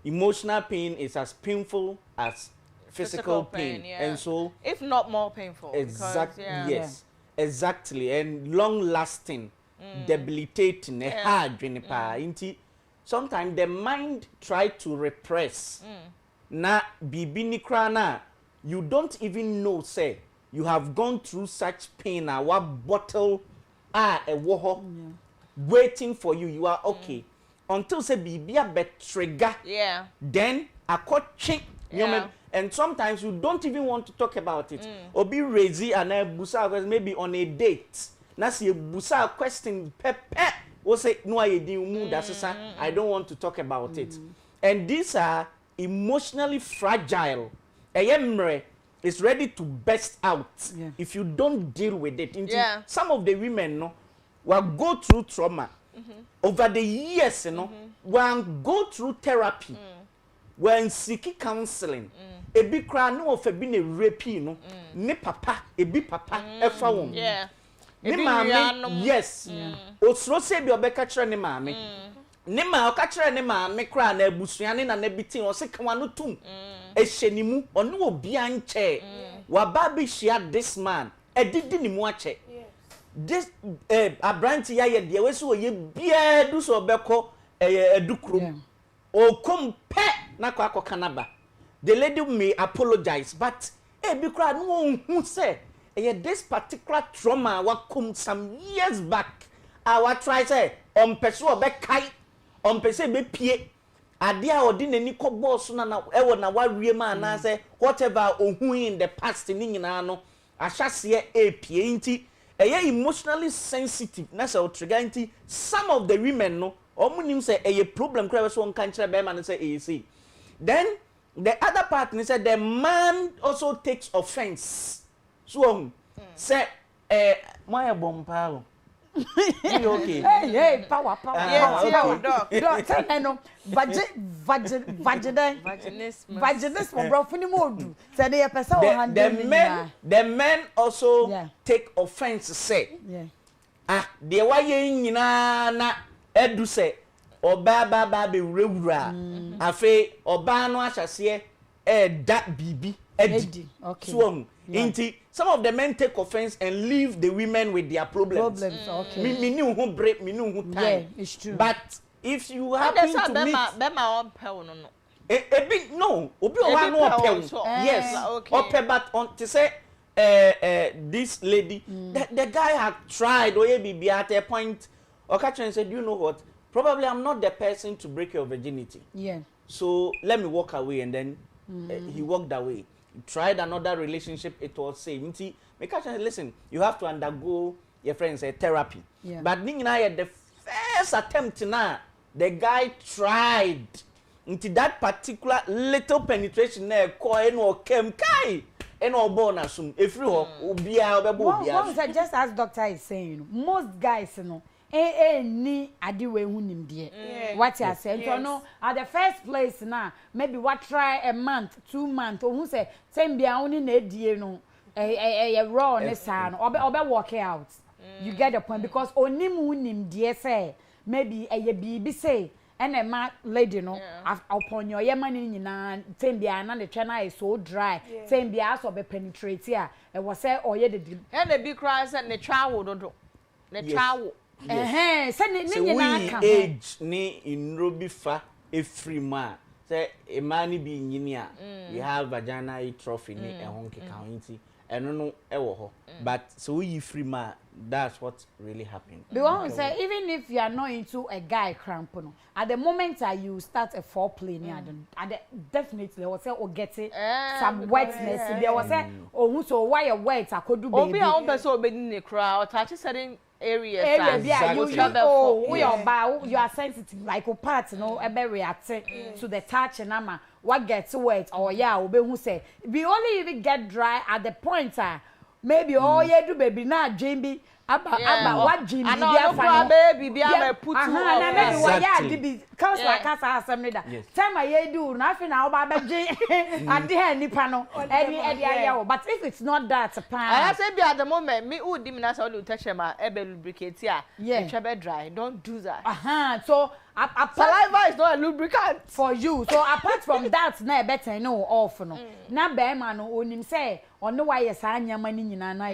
emotional pain is as painful as physical pain yeah. and so if not more painful exactly yes exactly and long lasting debilitating hard inti sometimes the mind try to repress na bibi ni kra na you don't even know say you have gone through such pain what bottle a woho waiting for you you are okay until say bibia be trigger then akochi and sometimes you don't even want to talk about it or be raisy and busa maybe on a date na see busa question pepe we say no I don't want to talk about it and these are emotionally fragile eyemre is ready to burst out if you don't deal with it. Some of the women no will go through trauma over the years, you know, will go through therapy, will seek counseling. A big cry no of a being a rape, you know, ne papa, a big papa, a phone. Yeah. Ne mama, yes. Osro se bi obeka kire ne mama. Ne ma o ka kire ne mama kra na abusuane na na bitin o se kan no tum. Ehyenimu ono obi anche wa baby share this man edidi ni mu ache this abranti ya ye de we so ye bia du so beko edukrum o kompe na kwa kanaba the lady may apologize but bi kra no hu say this particular trauma wa come some years back our try say on person obekai on person be pie ade a odi nani ko boss na ewo na wawie ma na say whatever ohun in the past ni nyina no ahwase pie nti emotionally sensitive na say trigger nti some of the women no omunim say problem kra so on kan kire be ma no say see then the other part ni say the man also takes offense so say my bompa okay. Hey, power. Yeah, no, vaginismus, bro. Funi modu. Say the person the men also take offense. Say, the way you na edu say, oba be rewura. Afe oba no achase that bibi edi. Okay. So inti some of the men take offense and leave the women with their problems. Okay. Me knew who break, me knew who time. Yeah, it's true. But if you happen to meet, a bit no, obi o wa no opel. Yes, okay. But on to say this lady, the guy had tried, or be at a point, or catch and said, you know what? Probably I'm not the person to break your virginity. Yeah. So let me walk away, and then he walked away. He tried another relationship, it was same. Make a listen, you have to undergo your friends a therapy. Yeah. But the first attempt now, the guy tried into that particular little penetration there, coin or kem kai. And all bonus, if you are just as doctor is saying, most guys, you know, ni adiwe hunim die. What you say? You know, at the first place now, maybe what try a month, 2 months, or who say, same be only ne die no, a raw nesan, or walk out. You get the point because onim hunim die say, maybe a baby say. And a man lady, no, upon your yemani na same be the channel is so dry. Same be also be penetrate here. It was say or ye the and the big cries and the travel don't the travel. Send age ni in Robifa a free man. Say a man be engineer. You have vagina trophy ni a honky county. And no ewo. But so we free man. That's what really happened. Because even if you are not into a guy cramp, at the moment that you start a foreplay, definitely was say or get it some wetness. There was say oh so why a wet I could do baby. Obi a on person obi ni crowd touch certain areas. You are sensitive like a part no ebe react to the touch and ama what gets wet or obi who say we only even get dry at the point maybe oh yeah do baby na jimbi aba what jimbi dia baby bia put na maybe why ya dibi cause like us asem da time I do na afi na oba beje ade ha nipa no edi ayewo but if it's not that I say be at the moment me who dim na so lu touch ma ebe lubricate a be dry don't do that so saliva is not a lubricant for you so apart from that na better no off no na be ma no onim say ono why yes anyama ni nyina na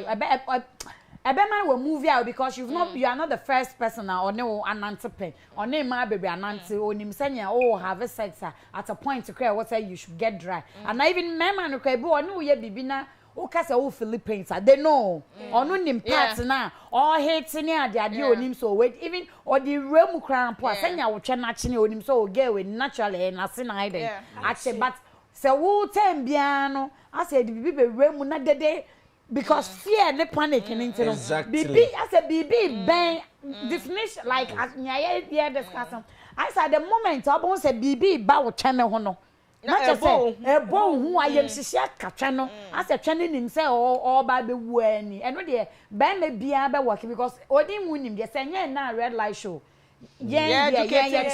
ebe man will move out because you are not the first person or no anante pen or name my baby anante onim senya have sex at a point to cry what say you should get dry and even men man cry bo no ye bibi na o kase o Philippines they know onu nim part na or hate ni ade onim so wait even or the rem kran po senya wo twa na chi ni onim so get we naturally na se na ide actually but se wo tem bia no I said bibi be rem na dede because fear and panic and into BB as a BB bang definition like as yeah discussion I said the moment I won't say BB ba wo channel ho no not just say e bo hu ayem hihia katwa no as a channel nim say all ba be wu ani eno de ben me bia be work because odin wu nim de say na red light show yeah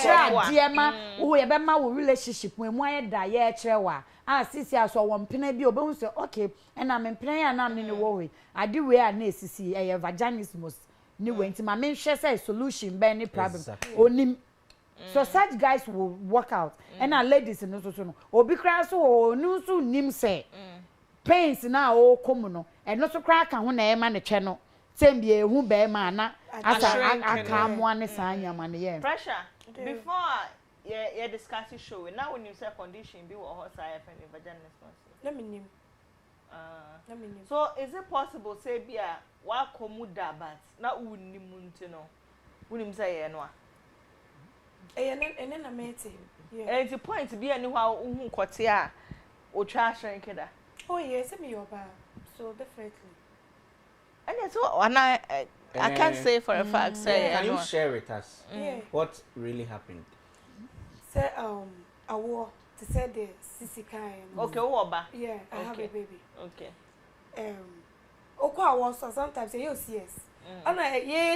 try dear ma wo ye be ma wo relationship mu aye da ye kire wa sisi aso wo mpena bi obehu se okay na me mpena ya na me ne wo we ade we a na esisi vaginismus ni we nti ma me hwe say solution be any problem onim so such guys will work out and our ladies no so no obi kra so onu so nim say pains na o komu no and no so kra ka ho na e ma ne twe no sembi ehu be ma na asa aka mo ane sa nyama ne ye pressure before yeah discussing show now when you say condition be what hot side and vaginismus let me name so is it possible say bia wa komuda but na unimu ntino unim say ye no ene na mete and the point be any how hu kote a o twa shrink da oh yes me your ba so definitely and so I can't say for a fact say can you share with us what really happened say I war to say the sisi kai okay oba yeah I have a baby okay okwa was sometimes say you CS and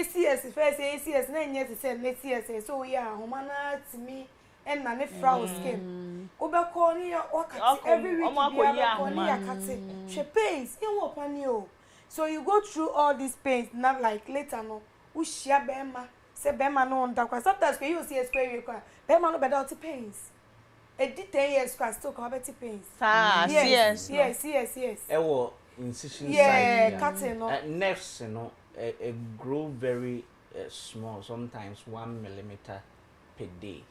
CS first CS na nyɛ te say na CS so yeah homana to me and na ne frau skin obekɔ ni wakati every week yakati she pains in wo pani o so you go through all these pains not like later no u share bema say bema no ndakwa sometimes you see square you kwa bema no better pains e di 10 years kwa still come better pains yes ewo incision side cutting no nerves no grow very small sometimes 1 millimeter per day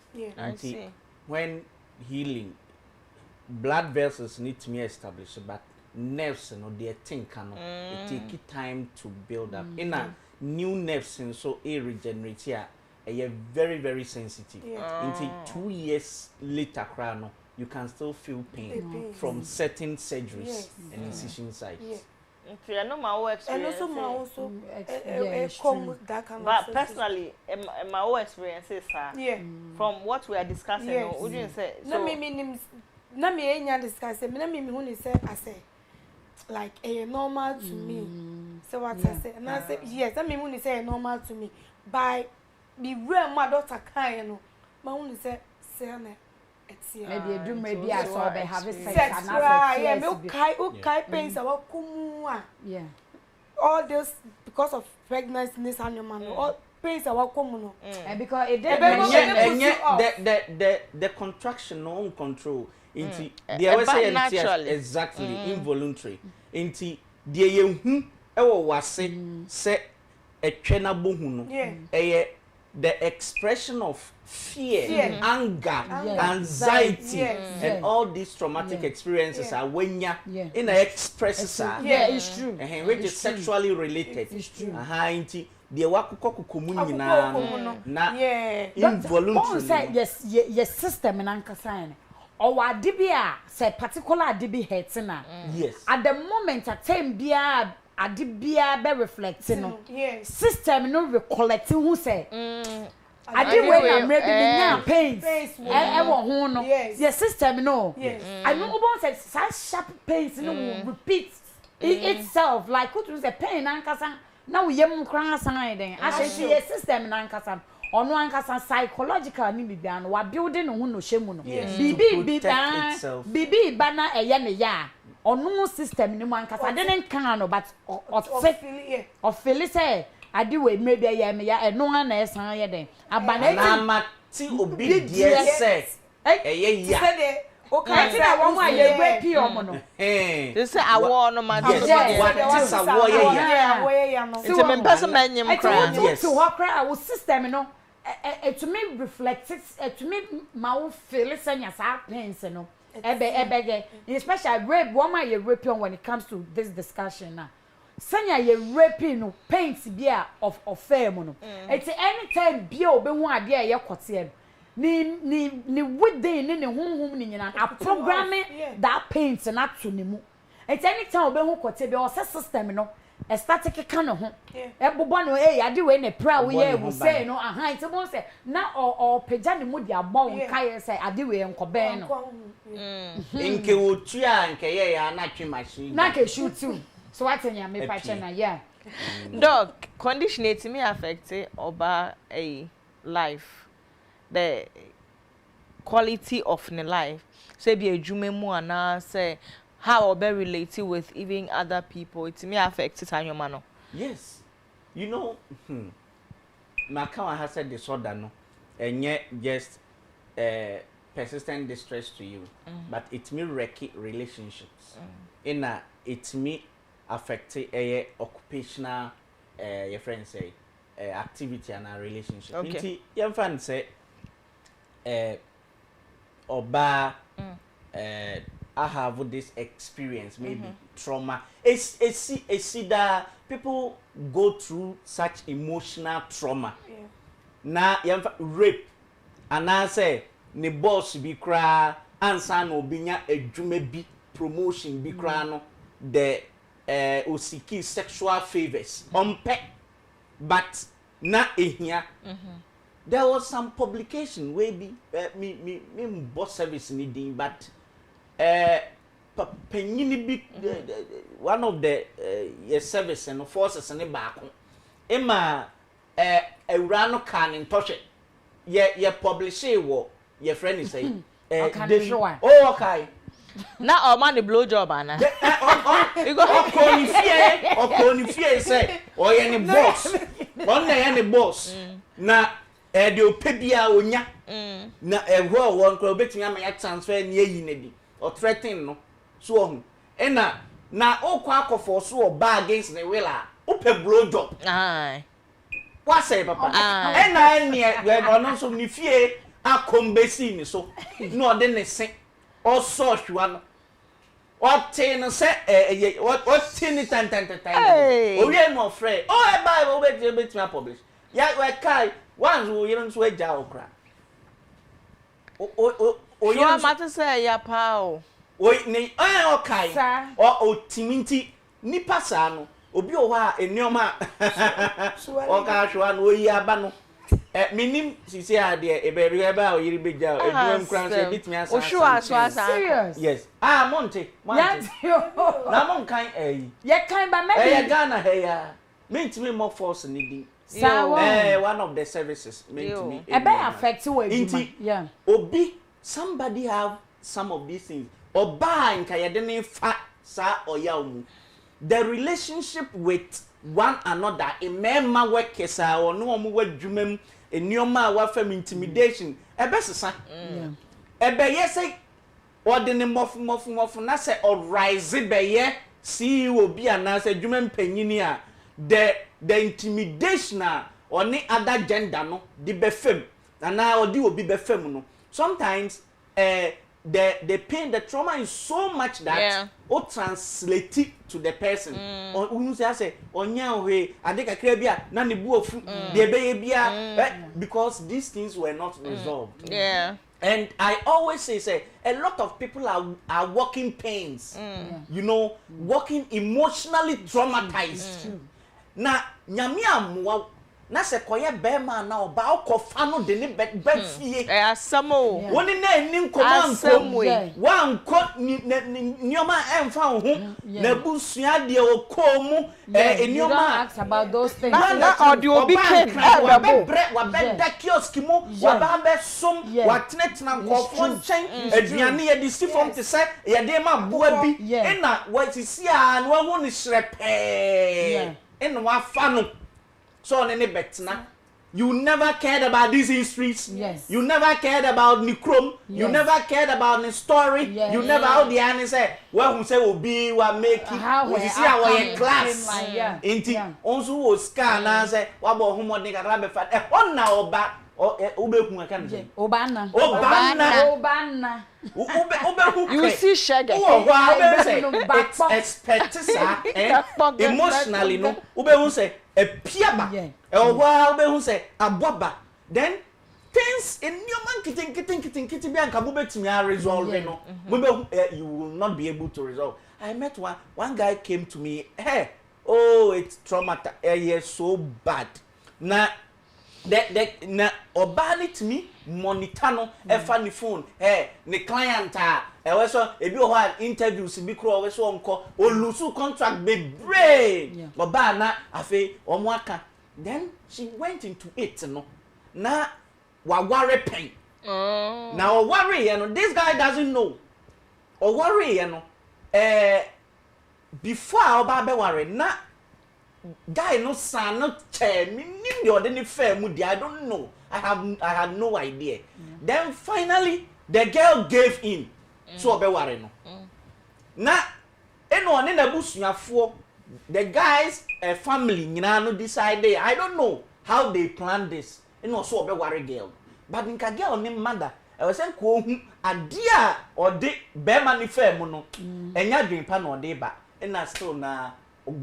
when healing blood vessels need to be established but nerves no they think it take time to build up in a new nerves and so a regenerate here very very sensitive until 2 years later you can still feel pain from certain surgeries and incision sites. I know my own experience. And also that kind but personally, my own experience is from what we are discussing. Would you say? So na me enya discuss me me hu ni say I say like normal to me. So what I say? And I say yes, na me hu ni say normal to me. By the real my daughter kind no. Ma hu ni say na maybe a do maybe I saw be have sex and yeah, me kai pains our kumu yeah. All this because of pregnancy and man all pains our kumu no. And because it the contraction no control into the way say exactly involuntary into the yehu e wo wase se etwe na bohu no the expression of fear, anger, anxiety, and all these traumatic experiences are when you in the expresses it's true. Which is sexually related. It's true. The wakukokukumunyi na involuntary. Say yes system in Ankasane. Or adibia say particular adibi hetina. Yes. At the moment at time bia adibia be reflecting system no recollecting who say adi we na maybe nya pains e wo ho no your system no I know about say such sharp pains no will repeat itself like what you say pain ankasa na we yem kran san den I say your system na ankasa ono ankasa psychological ni bibia no wa building no no shemu no bibi bana eye ne ya onu system ni mo ankasa de ne kan no but of feel say adi we maybe ya eno na esan ye den abana ma ti obi die say eye ya okay ti na won aye gbe pi omo no they say awo no ma what is awo ye ya no it's me person ma nyem kra to ho kra our system no to me reflect to me ma wo feel say nya sa pains no ebe especially rape woman you rape when it comes to this discussion now sanya you raping no pains bia of fame no it's anytime bia obehu ade a ye kote ni within ni honhom ni nyina a programming that pains na to ni mu it's anytime obehu kote bia o system no a static kan ho ebobo no ade we na pra we ye we say no it's mo say na o peja ni mu dia bo nkai say ade we nkoben no nke wotu a nke ye ya na twi machine na ke shoot too so what in me patch na yeah dog condition it me affect oba a life the quality of the life say be adwuma mu ana say how oba relate with even other people it me affect it anyoma no yes you know makawa has said disorder no enye just persistent distress to you but it may wreck relationships in a it may affect a occupational your friends say activity and a relationship okay your friend say oba I have this experience maybe trauma it's that people go through such emotional trauma na rape and I say ni boss bi kra ansa na obinya adwuma bi promotion bi kra no the osiki sexual favors ompe but na ehia there was some publication wey be me boss service ni din but penyini bi one of the your service and forces ne baako ema ewura no kan ntoshe ye publish wo your friend is saying okay na o man the blow job ana you go konfie say o ye ni boss on na ye ni boss na de opebia onya na ehwo won kro betimi am ya transfer ni eyi na bi o threaten no so ohun na okwa akofo so o ba against the will o pe blow job what say papa ni we no so ni fie akombesi ni so no de ne se o so hwa no what tin say what tin it tan. Oh we no afraid. Oh I buy we to publish. Yeah we kai once we you so eja okra. O you matter say ya pa o. Oi ni okay. O timinti nipa sa no obi o ha enioma o ka hwa no yi aba no minim sisi ade e be eba o yiri beja edum kran so bitimi asa. O shu aso serious? Yes. Monte. Na mon kan ye kan ba maybe Ghana ya mentimi more force ni din. One of the services mentimi e be affect we adwuma. Yeah. Obi somebody have some of these things. Oba nka ye de ne fa sa oya mu. The relationship with one another in memma workesa or no omu wadwumam enioma wa fam intimidation ebe sesa ebe yesay ordinary mof na say or rise be ye see obi ana say dwumam panyini a the intimidation or ni other gender no di be fam na odi obi be fam no sometimes the pain, the trauma is so much that or translate it to the person. Or you say, onya we, adeka krebia, na ni buofu, because these things were not resolved. Yeah. And I always say, a lot of people are walking pains. You know, walking emotionally traumatized. Na nyamia na se koye be ma na oba okofa no de ne be fie asamo woni na eni nkomanko wanko nioma emfa ho na busua de okomu enioma ask about those things na audio obi ken wa be da kiosk mu wa ba be som wa tenetena nkofo nchen aduane ye di sifom te se ye de ma boa bi ena wa sisi a no ho ne hrepe ena wa fa no. So you never cared about these histories. Yes. You never cared about Nikrom. Yes. You never cared about the story. Yes. You never how the answer say well who say will be what make it. We see our class. Inti onzu wo scan na say what about homo de kara be fat. On na oba obeku aka nje. Obana. You see shaggy. Emotionally no ube say a piaba ube say aboba then things in your man kitten be anka betimi resolve no you will not be able to resolve. I met one guy came to me, hey, oh it's traumatized, so bad na na obani to me monitor no efa ni phone ni client we so ebi o ha interviews bi kro we so onko o lose contract be brain oba na afi omo aka then she went into it no na wa worry pain now worry you know this guy doesn't know or worry you know before oba be worry na guy no son no chair me nim the ordinary fair mu I don't know. I had no idea. Then finally the girl gave in. So obe ware no. Na eno one na busuafo the guys family nyina no decided I don't know how they planned this. Eno so obe ware girl. But nka girl ni mother e we say ko hu ade a ode be ma ni fair mu no. Enya dwempa na ode ba. Ena still na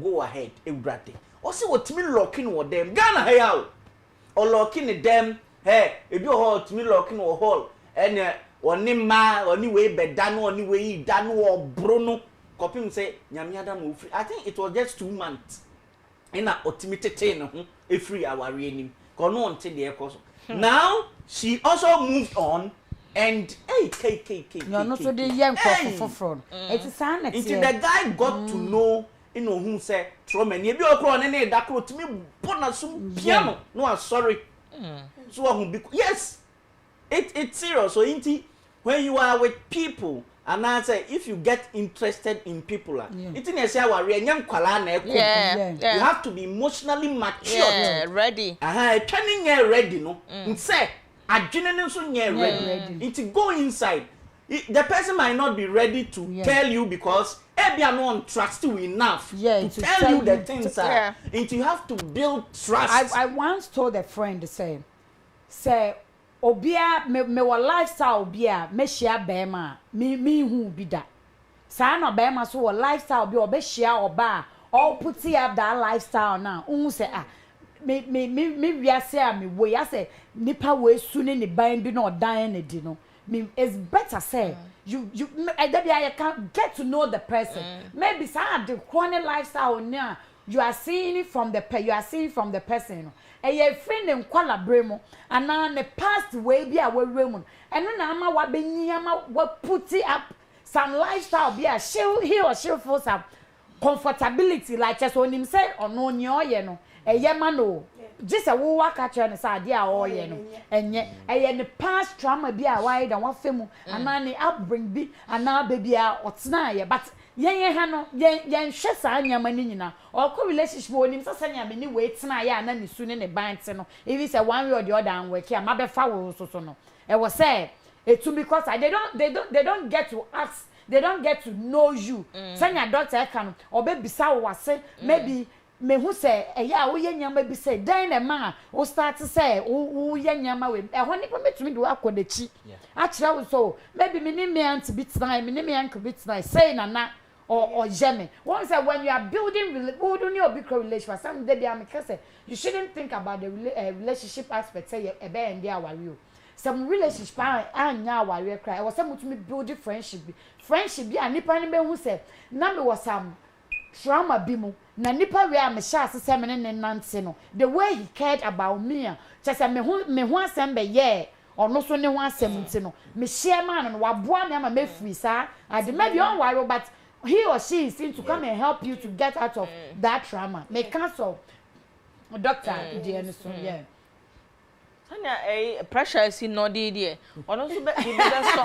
go ahead everyday also what me locking with them Ghana hey out or locking them hey if you hold me locking or hall and oni ma oni way bedano oni way dano or bruno copying say nyamiada mu free I think it was just 2 months ina ultimate ten e free our reigning kono until the course now she also moved on and no no so the young for it is sanity until the guy got to know you know who say trauma ni ebi okro ne da kro timi bonasum piano no sorry so who be yes it's serious so inti when you are with people and I say if you get interested in people it in say our nyam kwala na ekọ you have to be emotionally mature ready turning ready no say adwene ne so ready it go inside the person might not be ready to tell you because they are not trust you enough to tell you the things and you have to build trust. I once told a friend say obia me wa lifestyle obia me share bema me hu bi da saa na be ma so wo lifestyle bi obehia oba all put up that lifestyle now unhu say me wiase a me wo ya say nipa we su ne ne ban bi na odan ne di no me it's better say you I can get to know the person maybe say the chronic lifestyle now you are seeing it from the person you know e ye friend en kwala bremo ana ne past way bi a we mu eno na ama wa benyi ama wa put up some lifestyle be a he or she feel some comfortability like just on him say ono nyoye no eye ma no just a wo waka che ne sa de a oye no enye eye ne past trauma bi a why da wa femu ana ne upbring bi ana baby a otena ye but yen ha no yen hwe sa anyama ni nyina or co relationship onim sa sanya me ni we tena ye ana ni su ne ne bante no if say one way or the other and work here ma be fa wo so no e was say it too because they don't get to ask, they don't get to know you. Sanya doctor can or baby sa wase maybe me who say yeah wo yenya maybe say dan na ma o start to say wo yenya ma we e ho ni me to me do akodachi akira wo so maybe me ni me ant bit time me ni me ank bit time say na or jeme one say when you are building your big relationship some day am say you shouldn't think about the relationship aspect say e be and there worry you some relationship anya aware cry was some to me build friendship bi anipa ne be hu say na me was some trauma bi mu na nipa we am sha asese me ne nante no the way he cared about me just say me hu asem be ye ono so ne hu asem nti no me share man no waboa me ama me free sa ade maybe on worry but he or she is seen to come and help you to get out of that trauma me cancel doctor the so yeah pressure is in no dey ono so be so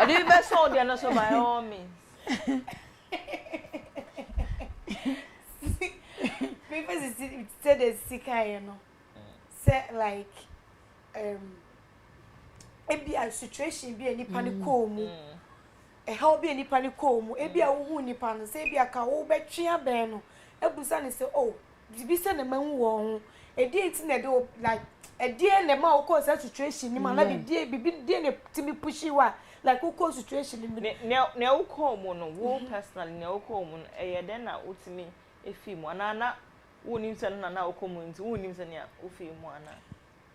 ade be so dey no so by all means people say the sika you know say like it be a situation be any panic mu e how be any panic mu e be a wo hu nipa no say be aka wo be twea ben no ebusa ne say oh bi say na man wo ho e dey it na do like e dey na ma wo cause situation ni ma na bi dey na timi pushi wa like wo cause situation ni na wo call mu no wo personally na wo call mu e ye den na utimi efi mu ana wo nim se na wo call mu nti wo nim se na wo fi mu ana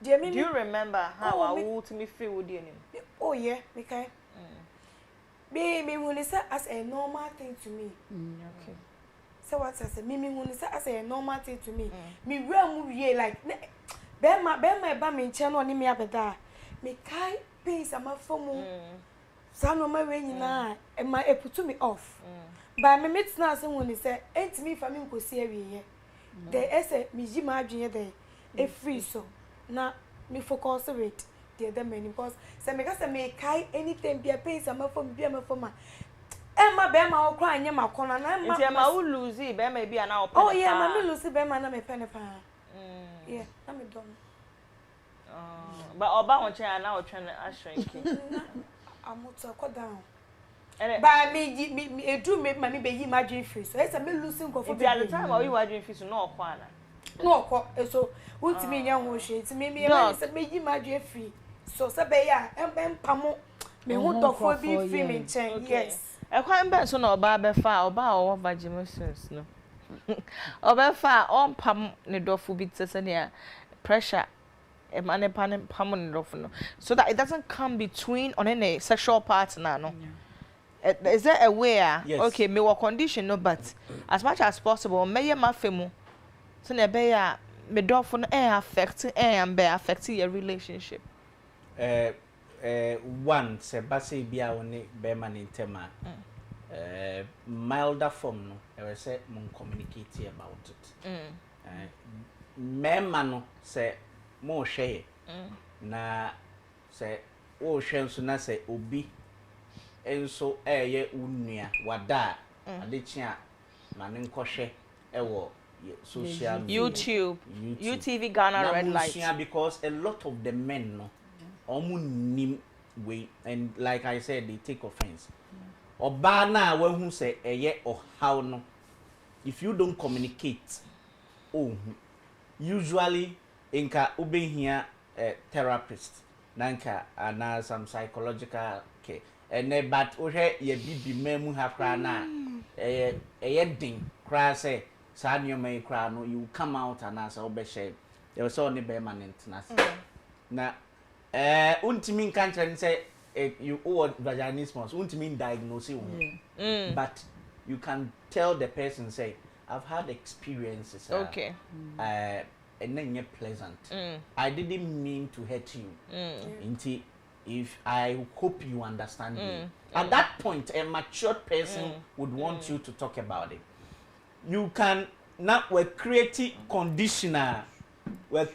do you remember how I ultimately feel with you? Oh yeah, okay. Me when say as a normal thing to me. Okay. So what I say me when say as a normal thing to me. Me realm we like be my ba me channel ni me abeda. Me kai pains am for mu. Sa no ma we nyina e ma e put me off. But me meet na say when say enti me fa me nkosi awie. There say me ji ma adwene there. E free so. Na me focus with the other many because say me say me kai anything be a pains am for me be am for ma Emma be ma okra anya ma kona na ma nti ma wo lose be ma bi ana open oh yeah ma me lose be ma na me pen pa yeah na me don but oba ho chen na o twen ashrinking amuto ko down ba me edu me ma me be yi ma dream free so say me losing go for be at the time o yi wa dream free so no okwa na no ko so ultimi nya ho hwe ti me say me yi ma dream free so say be ya empamo me hu to for be free me chen yes e kwan be so na oba be fa oba o vaginismus no oba fa on pam ne dofo bi tse ne pressure e mane pam ne dofo no so that it doesn't come between on any sexual partner no is there a way yes. Okay me what condition no but as much as possible me ma femu so na be ya me dofo no affect your relationship one se base bia woni be man intema milder form no e say mun communicate about it me no se mo hwe na se o hwe so na se obi enso eye unua wada adechia ma ne nkɔhwe ewo social media, YouTube, UTV Ghana red light because a lot of the men no nim way and like I said they take offense oba na wahu say eye how no if you don't communicate usually inka ubehia therapist nanka ana some psychological care and but ye bibi memu ha kra na ding kra say sa nneoma kra no you come out and as obe share there was only permanent na untimi nkantre say you owe vaginismus untimi diagnose you but you can tell the person say I've had experiences okay and then you're pleasant I didn't mean to hurt you if I hope you understand me at that point a matured person would want you to talk about it. You can now we're creating conditioner a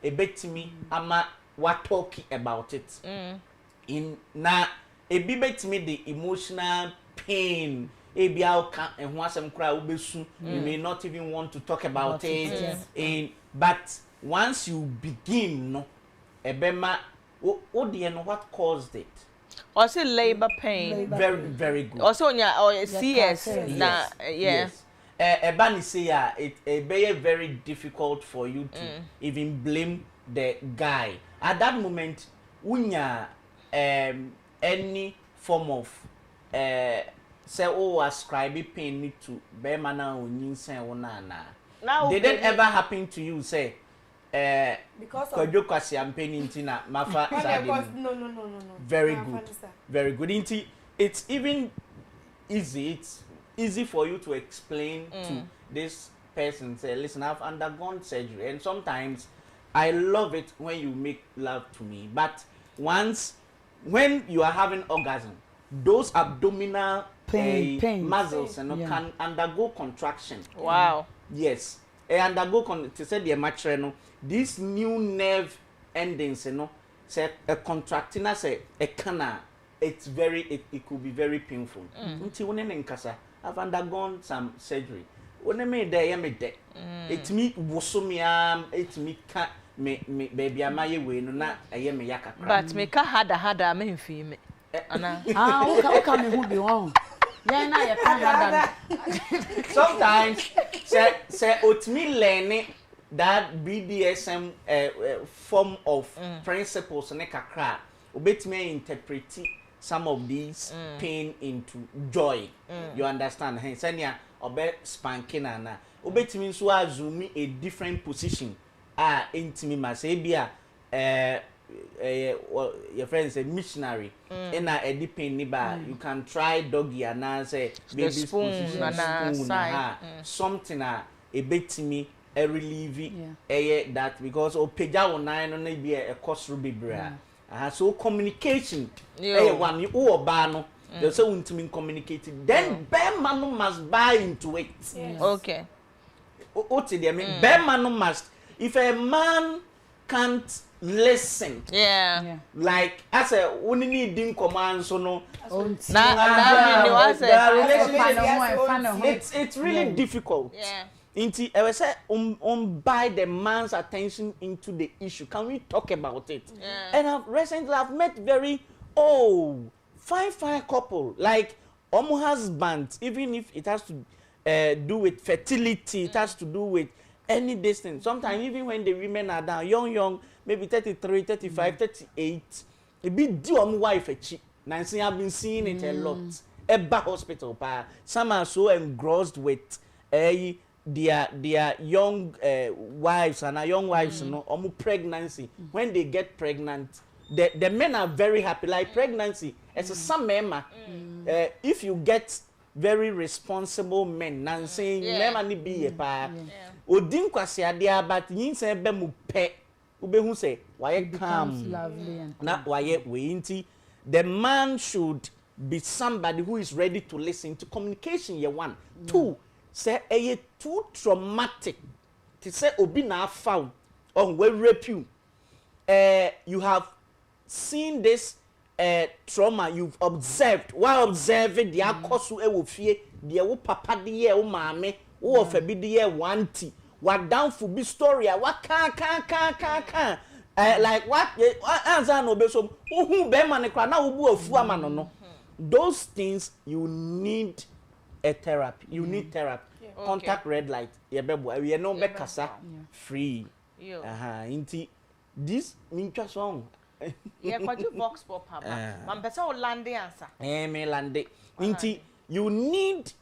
bit me ama what talking about it in na a bit me the emotional pain you may not even want to talk about it but once you begin no ebema what caused it also labor pain very good also CS yes ebani say it be very difficult for you to even blame the guy at that moment unya any form of say ascribe pain to be man na onyinsen wona na did it ever happen to you say because of kwasi ampeni ntina mafa no very good it's even it's easy for you to explain to this person say listen I've undergone surgery and sometimes I love it when you make love to me but when you are having orgasm those abdominal pain muscles can undergo contraction. Wow. Yes. Undergo to say the mature no this new nerve endings say a contracting say a canal it could be very painful. Until when in casa I've undergone some surgery. When I made there it me wosomia it me ka me baby amaye we no na aye me yaka. But me ka hada me mfi me. Ana okay me who be on. Yeah, na ya sometimes say otmi learning that BDSM form of principles ne kakra obetime interpret some of these pain into joy. You understand? Hence anya obe spanking na obetime so azumi a different position intimi ma say bia your friend say missionary in a depend niba you can try doggy and say baby spoon something a bit me a relieve that because peja on nine on be a cost ruby bra so communication one you oba no they say unti communicating then bear man must buy into it. Okay what they mean bear man must if a man can't listen like as a when you need command so no it's really difficult into I say buy the man's attention into the issue. Can we talk about it? And recently I've met very fine couple like husband even if it has to do with fertility it has to do with any distance. Sometimes even when the women are down young maybe 33 35 38 it be due on wife a Nancy I've been seeing it a lot eba hospital pa some are so engrossed with their young wives and young wives no pregnancy when they get pregnant the men are very happy like pregnancy as a some member if you get very responsible men Nancy never need be a pa odin kwase ade but yin say be mu pe ubehu say why calm na why we inti the man should be somebody who is ready to listen to communication ye one two say too traumatic to say obi na found on we rape you you have seen this trauma you've observed while observing the akosu e wo fie de wo papa de ye wo maame wo of bi de ye wanti what down for be story what can like what answer no be so who be man kwa na wo bu afu ama no those things you need a therapy you need therapy contact red light ye bebo we no be kasa free inti this mincha song Yeah, quite you vox pop papa. Man pesa o lande answer. Me lande. Inti you need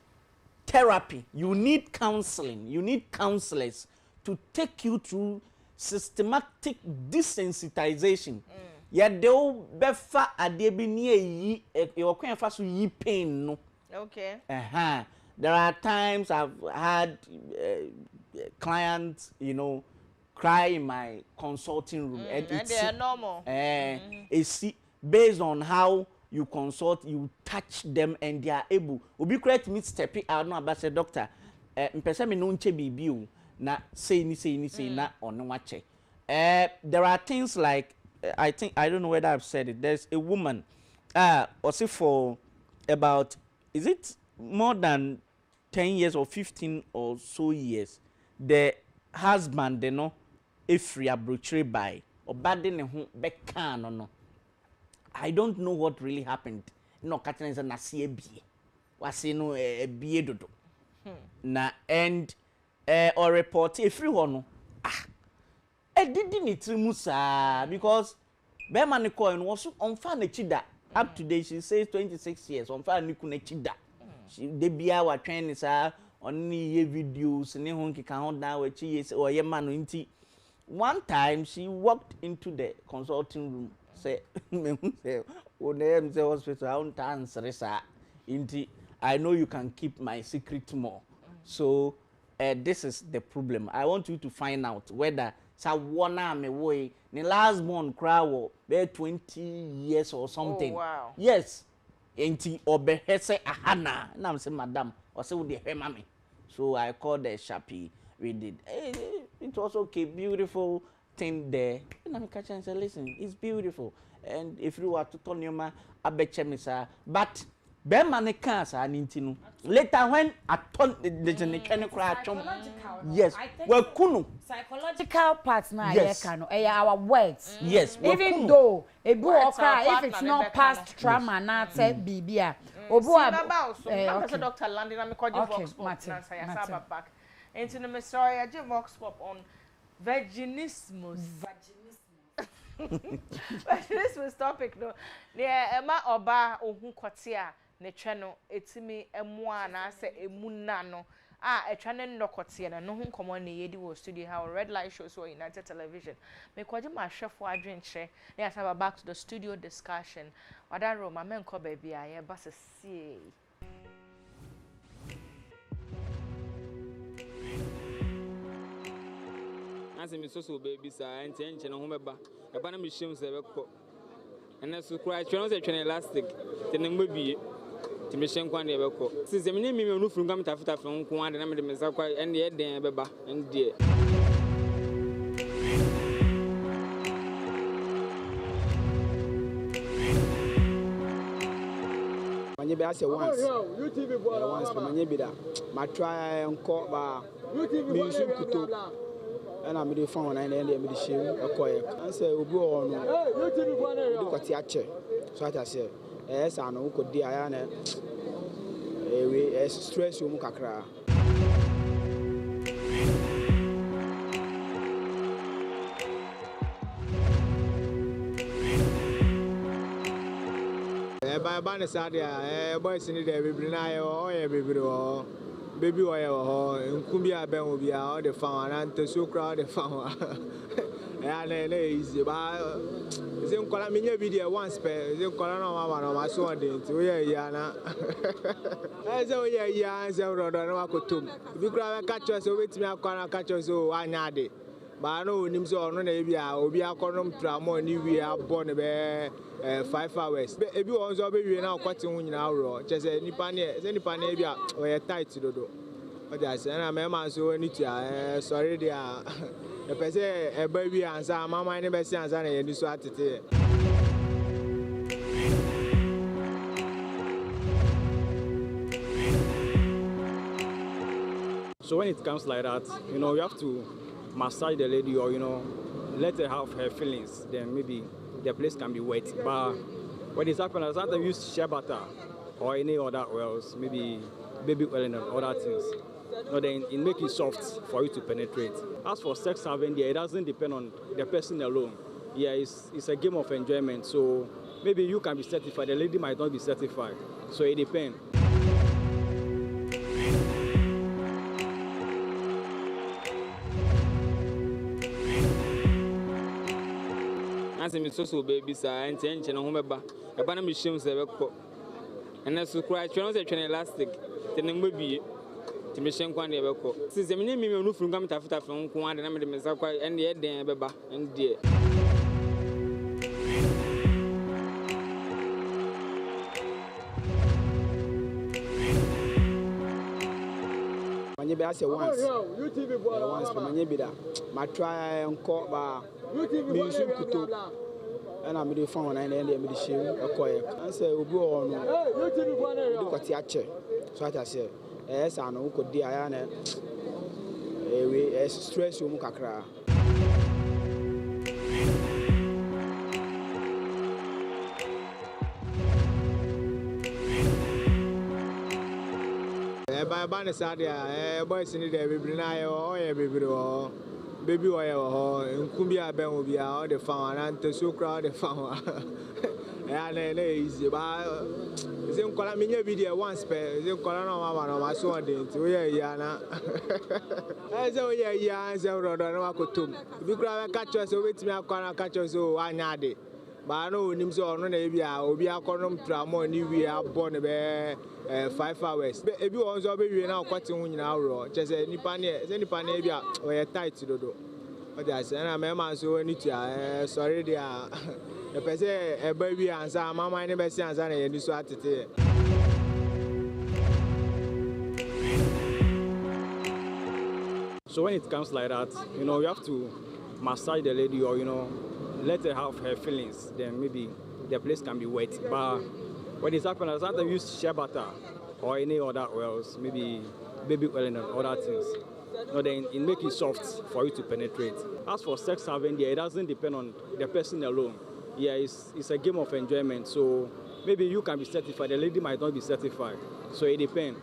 therapy, you need counseling, you need counselors to take you through systematic desensitization. Ya de o befa ade bi ne yi e okwan fa so yi pain no. Okay. There are times I've had clients, you know, cry in my consulting room. And they are normal. It's based on how you consult, you touch them, and they are able. Obi correct me step out no about say doctor. Mpesa me no nche bibi o na say na ono wache. There are things like I don't know whether I've said it. There's a woman, also for about, is it more than 10 years or 15 or so years, the husband, you know, if we are broached by or bad in a bekan or no. I don't know what really happened. No, Catherine is a nasi bie. Was no a bie dodo. Na and or report if you want didn't it musa because Beman coin was on fan chida. Up to date, she says 26 years on fan chida. She de bia wa training sa only videos ne honki can hold now with cheese or ye man inti. One time she walked into the consulting room, say o name say hospital on answer sa inti. I know you can keep my secret more. So this is the problem. I want you to find out whether sa wana me way the last born crowd be 20 years or something. Oh, wow. Yes. Enti obe hese ahana na am say madam or say we dey hema me. So I called the Sharpie. We did. It was okay, beautiful thing there. And I'm catching and say, listen, it's beautiful. And if you were to turn your man, I bet you, sir. But Beman cancer and intinu. Later when I turn the mechanical yes, well, kunu. Psychological partner, yes, our words. Yes, well, even kunu. Though a boy if it's not past trauma, not say BBA. Okay. Dr. Landing, I'm calling Vox Pop. I'm back. Into the sorry, I just Vox Pop on vaginismus. Vaginismus topic no. Yeah, Emma Oba Ohun Kotia. Ne channel etimi emwa na ase emuna no e channel ndokotie na no hu komo na yedi wo studio how red light shows so United Television me kwaje ma hwefo adwen kire na yasa back to the studio discussion wada ro ma menko ba bia ye ba sesie anse me so baby sa enti enche no ho meba e ba na me hwem se bekọ ene so kura twa no se twene elastic te ne mbie Timishen Kwan de Beko. Since the minimum you know from Gamta from Kwan and I'm the Messaka and the Eden Beba and dear. When you be asked once, when you be that, my try and call by music and I'm the phone and then the shame a quiet. I say, we'll go on. Look at the so I say. Yes, I know could be I stress you mukakra. By Banasadia, boys in the baby now, baby oil, and Kumbia Ben will be out the farm and to so crowd the farm. And easy, but Zim Colaminia video once pair, Zim Colana Mama, my son did to Yana. As oh, yeah, as a road on Wakotum. If you grab a catcher, so wait me, I'll catch us so I nade. But I know him so on Navia, will be a column tramo, and we are born about 5 hours. If you also be now quitting in our just any panavia or a tight to do. But that's and I'm a man so need to sorry, they are. The person a baby answer, Mamma never says, and you saw it. So when it comes like that, you know, you have to massage the lady or, you know, let her have her feelings. Then maybe the place can be wet. But when it's happening, sometimes you use shea butter or any other oils, maybe baby oil and other things. No, then it makes it soft for you to penetrate. As for sex having there, it doesn't depend on the person alone. yeah, it's a game of enjoyment. So maybe you can be certified, the lady might not be certified. So it depends. As a so baby, sir, and 10 channel home about a banner machine, and as to cry, channels are elastic, then it will be to mission one ever call. Since the minimum you move from Gamma from one and I'm the Messaka and the Eden Baba and dear. Manye be ase once but manye be da ma try enko ba mi nsu kuto na me dey phone na na me dey share ekoye answer obi o no do kwati ache so ata say sa no ko di aya na we stress you mu kakra. Bana sadia boys ni dey bibiri na ye bibiri o baby o ye o nkumbi aben obi a o dey fan na nteso kra o dey fan ya na easy ba ze nkola menye video once pe ze nkola na mama na ma so dey nti o ye ya na ze o ye ya ze rodo na makotom bi kra ka catch us o betimi akwa na catch us o anya de ba na onim so ono na ebi a obi akonom tramo ni wi abo ne be 5 hours ebi won so be wi na okwati hu nyina awro chese nipa ne ebi a o ye tight dodo o ja se na me man so ni tia sorry dia e pese e ba wi ansa mama ne be si ansa na ye ni so atete. So when it comes like that, you know, you have to massage the lady or, you know, let her have her feelings, then maybe the place can be wet. But when it's happening, sometimes use shea butter or any other oils, maybe baby oil and other things. No, then it makes it soft for you to penetrate. As for sex having there, it doesn't depend on the person alone. Yeah, it's a game of enjoyment. So maybe you can be certified, the lady might not be certified. So it depends.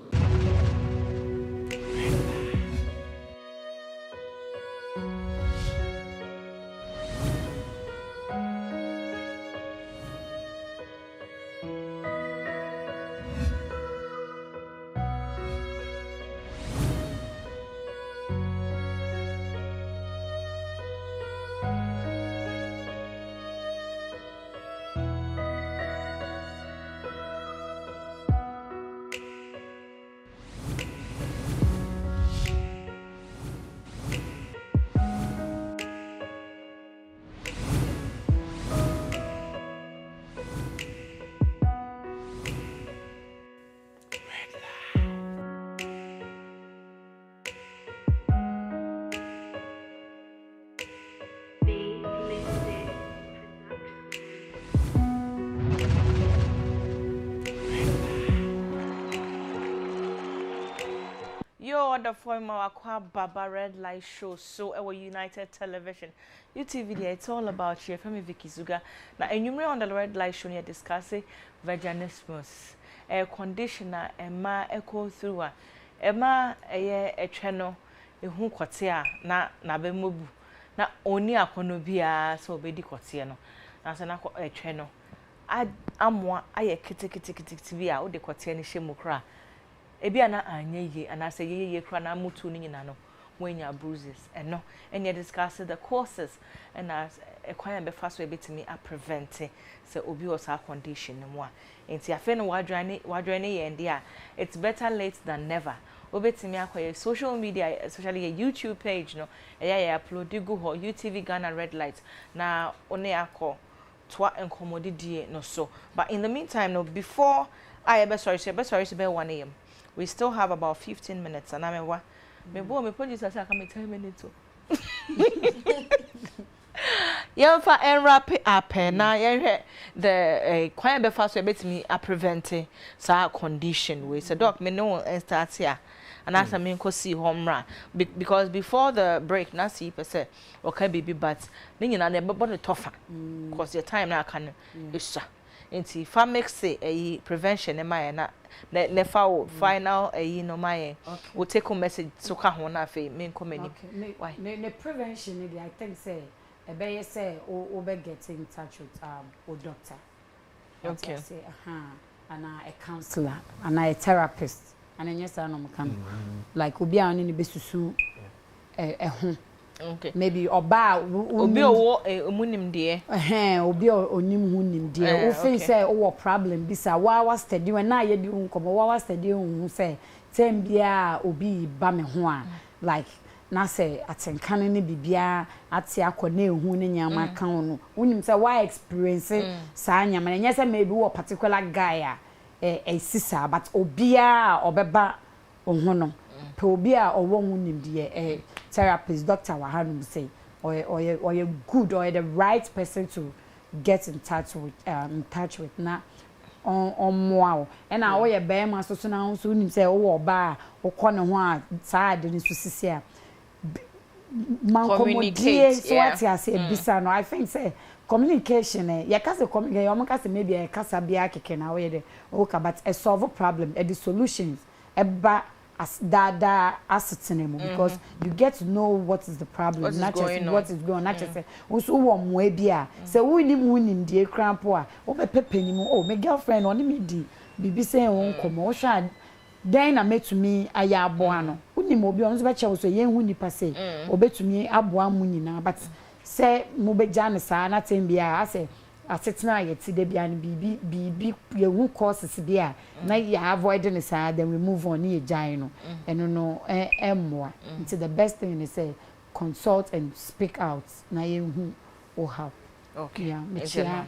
The former Aqua Baba Red Light Show, so our United Television. UTV there, it's all about you. Femi Vicky Zuga. Now, and you on the Red Light Show, you're discussing vaginismus, a conditioner, a ma echo through a ma a channel, a who quartier, na be mubu, na only a conobia, so be the quartier. That's an a channel. I'm one, I a kitty out the quartier, shemukra. Ebiana anye and I say ye krana mutu ni no when your bruises and no and you discuss the causes and as a quiet be fast way bit me a preventing so obi was our condition and one and see I feel wadrene and there it's better late than never obeti me akwa social media especially a YouTube page no I upload you go UTV Ghana Red Light na one akọ twa enkomodi no so but in the meantime no before I be sorry to be 1 AM. We still have about 15 minutes, and I'm me producer say I can 10 minutes. Yeah, for and wrap it up, now the quiet be fast way bet me a preventing sa condition. We say doc me no and start here, and as I mean go see home run because before the break, na see per se okay baby, but then you know never bought the tougher because your time now can is Inti fa mix a prevention e my na ne fa final no my we take a message so ka ho na fe me come any why ne prevention I think say ebe say o be get in touch with o doctor. Okay. Say and a counselor and a therapist and yes I no can like obi a oni be susu okay. Maybe oba obi owo omunim de obi onim hunim de o fin say o problem bisa wa study when na ye di unkomo wa study hu say tem bia obi ba me ho a like na say atenkane ne bibia ate akone ehu ne nyama kan no unim say why experience sa nyama na nyese maybe wo particular guy a sisa but obia obeba oho no pe obia owo hunim de therapist doctor wa hanum say or you good or the right person to get in touch with na on more and I oye be ma so na so unim say wo oba okọ ne ho a saa de ne so sisi a man communicate so what you say bisa no I think say communication ya ka say communicate you ka say maybe e kasa bia keke na we de okay but a solve a problem the solutions eba as dada asitene because you get to know what is the problem not just what is going on not just say so wo mo e bia say wunim die crampo a wo be pepani mu oh my girlfriend on me di bibi say won komo wo hwa den na metumi aya aboa no wunim obi on so be che so yen hu nipa say obetumi aboa mu nyina but say mo be jane sa na tem bia ase asetena yeti de bia no bibi ye hu courses bia na ya avoid ne sa then we move on ye jai no eno no emmoa into the best thing is say consult and speak out na ye hu o how okay yeah me chia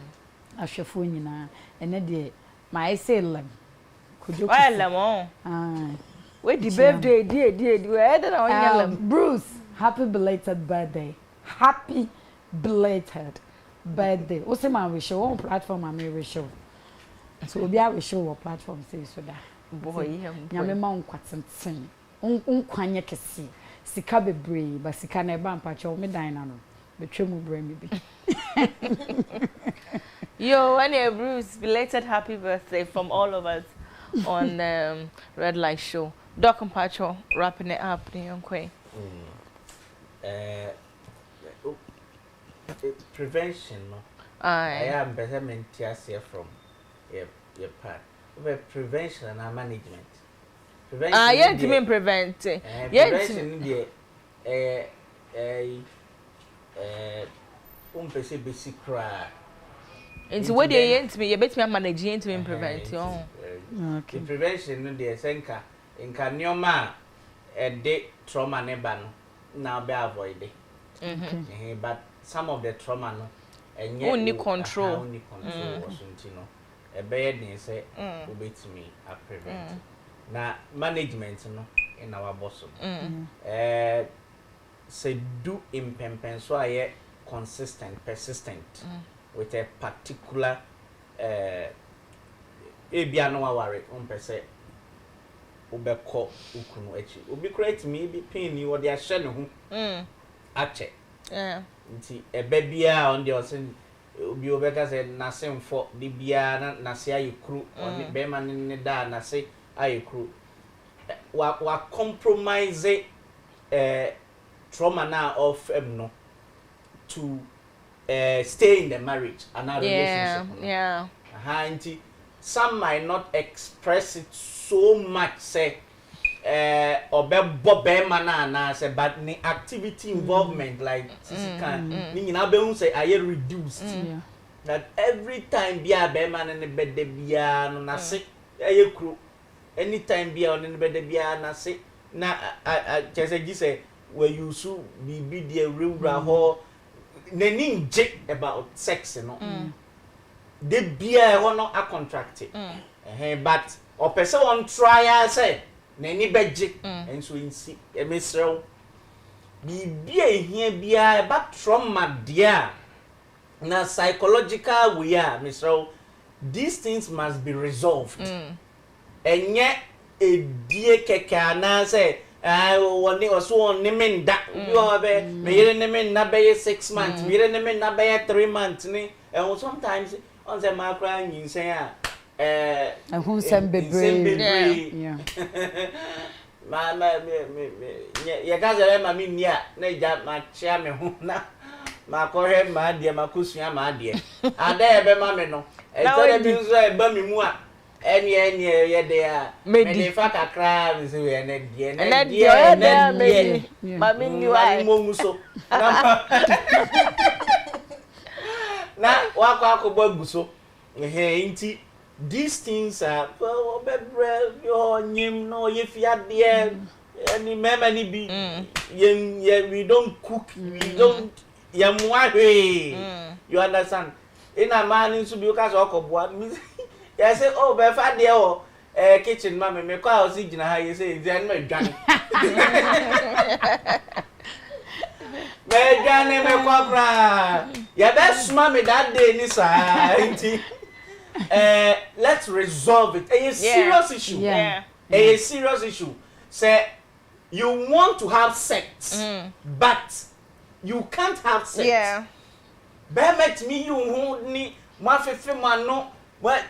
ahwefo nyina ene de my say lem kujo lem we the birthday die we head na on lem Bruce happy belated birthday happy belated birthday. What's my wish on platform I'm a show. So we be show or platform say so that. Boy, nyame ma nkwatsentsen. Unkwanye kesi. Sika bebre, but sika na eba mpacho me dan na no. Betwe mu bre me bi. Yo, and Bruce, belated happy birthday from all of us on Red Light Show. Doc and Pacho wrapping it up, Nkwe. Prevention, no. I am better mental from your part. Prevention and management. Prevention. Yeah, to mean prevent. Prevention the basic cry. Into what they ain't me, you bet me managing to mean prevent. Okay. Prevention no the senka in Kanyoma a day trauma never now be avoided. But some of the trauma no and yet only control wasn't a bad name say obey to me a prevent now management no in our bosom say do impempen so I persistent with a particular ebia no worry per se obeko ukunu echi obi create me be pain you or they share no ho ache nti ebe bia on the osin obi obeka say na semfo de bia na se ayekru on be man ne da na se ayekru wa compromise trauma na of no to stay in the marriage and a relationship nti some might not express it so much say obebo be man na say but the activity involvement like can ni na be say aye reduced that every time bia be man ne be de bia no na se aye kru anytime bia on ne be de bia na se na chese gi say we use bibi de rewra ho nani nje about sex no de bia ho no a contract but or person on trial say nani beje enso insi emesrew bibia ehia bia ba trauma dia na psychological we are mesrew these things must be resolved enye edie keka na say woni oso woni menda you be me yere ne men na be 6 months me yere ne men na be 3 months ni and sometimes on say ma kra nyin say who send bebre yeah ma ye ga zere ma mi nia na ja ma chia me ho na ma ko he ma de ma ko sua ma de ada e be ma me no e tell me so e ba mi mu a eni ye de a me de fa kakra mi se we ene de ma mi ni wa mo nguso na wa ko akobọ guso nti these things are bebre yo nyim no ye fiade any mema ni bi we don't cook we don't you understand in a man in subi ka so okoboa you say oh be fa de o kitchen ma me ko house gina ha you say then me dwan me dwan me ko kra ya be sma me that day ni sa nti let's resolve it. A serious issue. A serious issue. Say you want to have sex, but you can't have sex. Yeah. Bemet me you who ni mafefe mano. Well,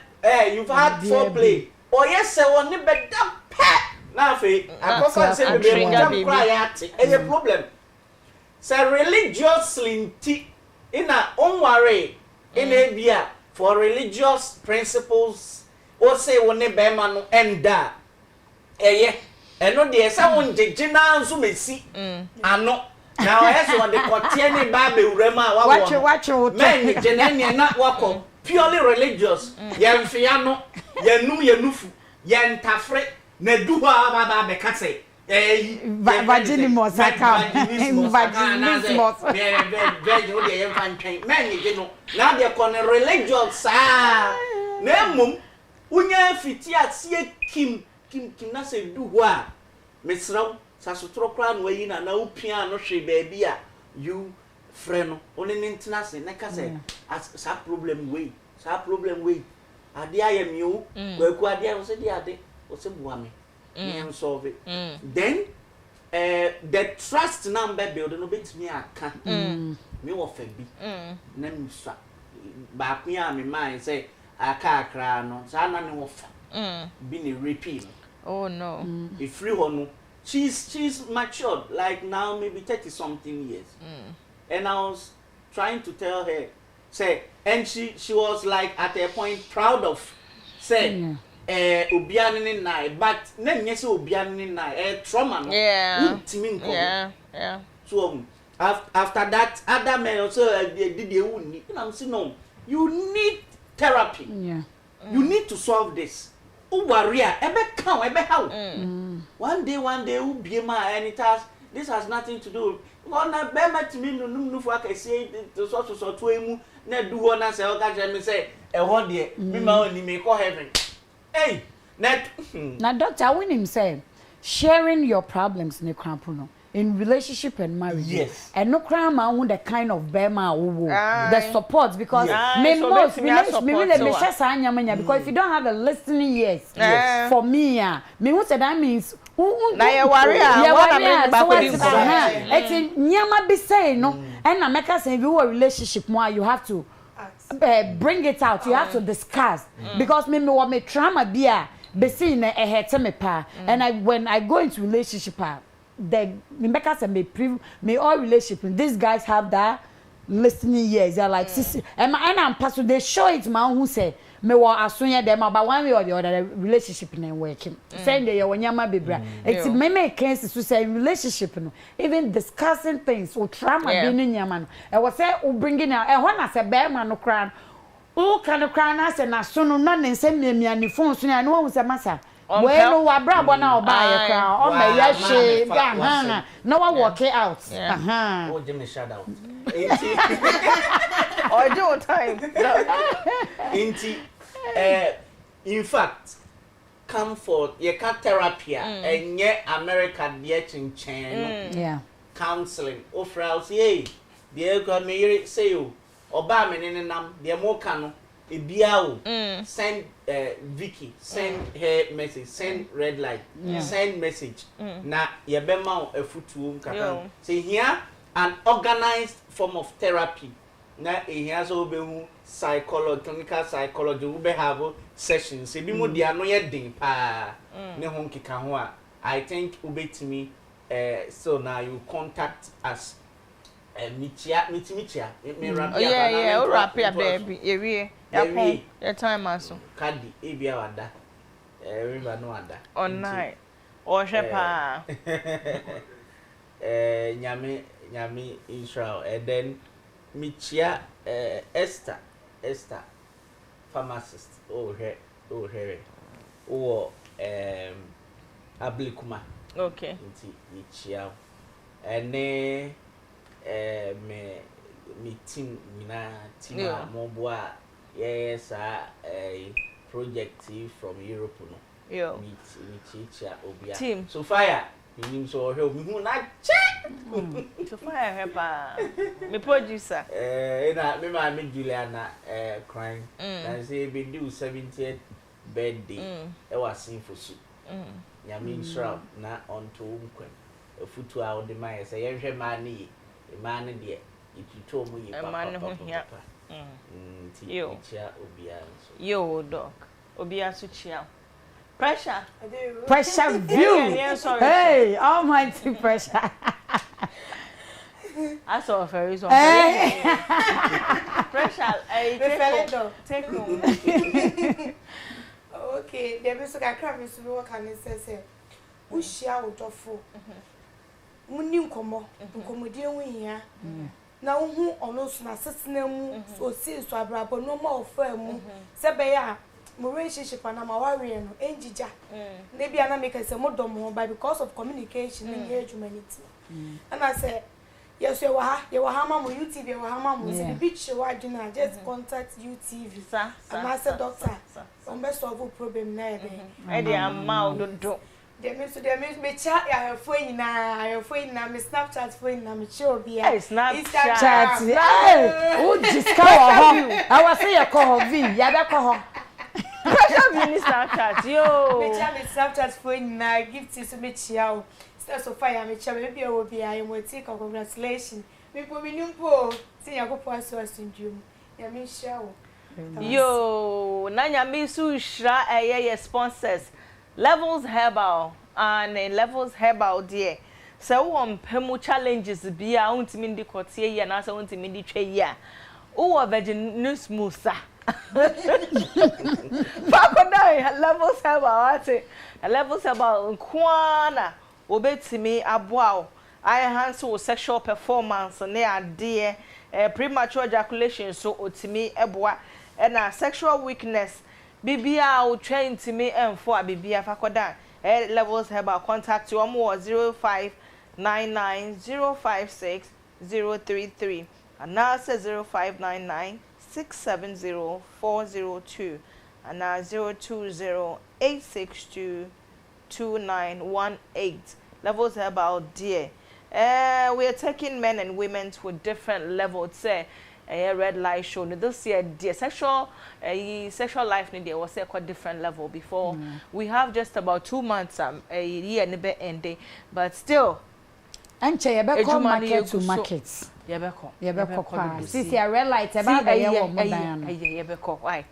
you've had foreplay. Or yes, I want to be that pet. Now, I can't say baby cry at it. Any problem? Say religiously in a own worry in a beer. For religious principles, or say one be man and da. No, dear, someone jejina so me see. Ano. Now, as one the contiene babe rema watch men jenene not walk purely religious. Yan fiano, yanu yanufu, yan tafre, ne duha baba bekase. Vaginismus. Now they call religious. Nemum, unya fiti at see Kim na se do wa. Miss Row, Sasutro crown way in a no piano she baby. You friend only international nekase as sa problem way. Adia am you, where Quadia was a diade, was a woman. Solve it. Then the trust number building a bit me I can me of a bit. Name back me on my mind say I can't cry no sana no offer. Been a repeat. Oh no. If free no she's matured like now maybe 30 something years. And I was trying to tell her say and she was like at a point proud of say obiane na but na nyese obiane na trauma no ultimi nko so after that other men also did they won and I'm saying no you need therapy you need to solve this o warrior ebe kan ebe how one day u biema and it has this has nothing to do on na be matimi no fu akase so to emu na du ho na se o ka je me say e ho de me ma oni me call heaven. Hey, now doctor, when him say sharing your problems in relationship and marriage. Yes. And no crime on the kind of bema the support because because if you don't have a listening ears for me, me what that means na ya warrior it's nyama be say no and na make us in your relationship more you have to bring it out. You have to discuss because me what me trauma be seen hurt me pa and when I go into relationship the because me all relationship these guys have that listening ears. They're like and I'm pastor they show it man who say me wa asonya them about one way or the other relationship na working saying they wonyama bebra it's me cases to say relationship no even discussing things or trauma being nyama no e was say o bringing out e ho na say be man no kran o kan kran na say na so no na nsem miamia ni phone so na no wo say masa well wa brabo na oba ye kran o me ya she na wa work it out oh Jimmy shout out or do time in fact comfort ye can therapy and ye America dear chin counseling ofra say dear God me say you oba me ne nam dear mo kanu e bia o send Vicky send her message send red light send message na ye be ma afutuo nkaka say here an organized form of therapy na here so be hu clinical psychology we have sessions e bi mu dia no ye den pa ne ho nkeka ho I think ubetimi so now you contact us Michia. Yeah, o wrap up there be ewie. Ya pon, your time aso. Kadi ebia wada. River no wada. Online. O hwe pa. Nyame Israel and then Michia Esther pharmacist. Oh here. Ablikuma. Okay. Michia and me team Moboa yes project from Europe no. Yo. Me Obia. Team. So fire. Minim so help me hu na check. So fire help me producer. Na me ma me Juliana crying. Na say be do 70th birthday. E was sing for soup. Nyame Israel na onto nkwan. Afutu a ode man say ye hwe ma ni e ma ne de ituto mu yi papa. Yo Obia so. Yo dog. Obia so chia. Pressure view. Hey, almighty pressure. I saw a very so. Pressure. Take home. Okay, there is a crab is work and it says, "We share out of four. Munim como, comedian here. Now, who on us na sitting so see so abrabo no more firm. Sabaya. My relationship and I'm a warrior no enjija maybe I make us a model more by because of communication and engagement and I say yes you were hammer UTV you were hammer the beach you are doing just contact UTV and I said doctor on best solve problem na e dey am do they means me chat ya phone na me Snapchat phone na me show bia Snapchat oh discover I was say you call V ya be call Pressure view Snapchat yo. Me Snapchat phone na gift to me chiao. Start so fire me chiao maybe I will be I am take congratulations. Me po me nyumpo tin yakopo aso asundum. Ya me chiao. Yo, na nyame su hra eye sponsors. Levels Herbal and Levels Herbal there. So one pemu challenges bia untimi ndi kotie ya na so untimi ndi twa ya. Wo vaginismus Fakodai Levels Herbal ate. Levels Herbal nkwana obetimi aboa I enhance sexual performance ne ade premature ejaculation so otimi eboa na sexual weakness bibia o train timi enfo abibia Fakodai Levels Herbal contact you more 0599056033 and now says 0599670402 and now 0208622918 Levels Herbal dear. We are taking men and women to a different level. Say a red light show. This year, dear sexual life there was a quite different level before. We have just about 2 months a year and a bit ending, but still. And che yebeko market to markets. Yebeko. See a red light about the year more than yebeko. Why?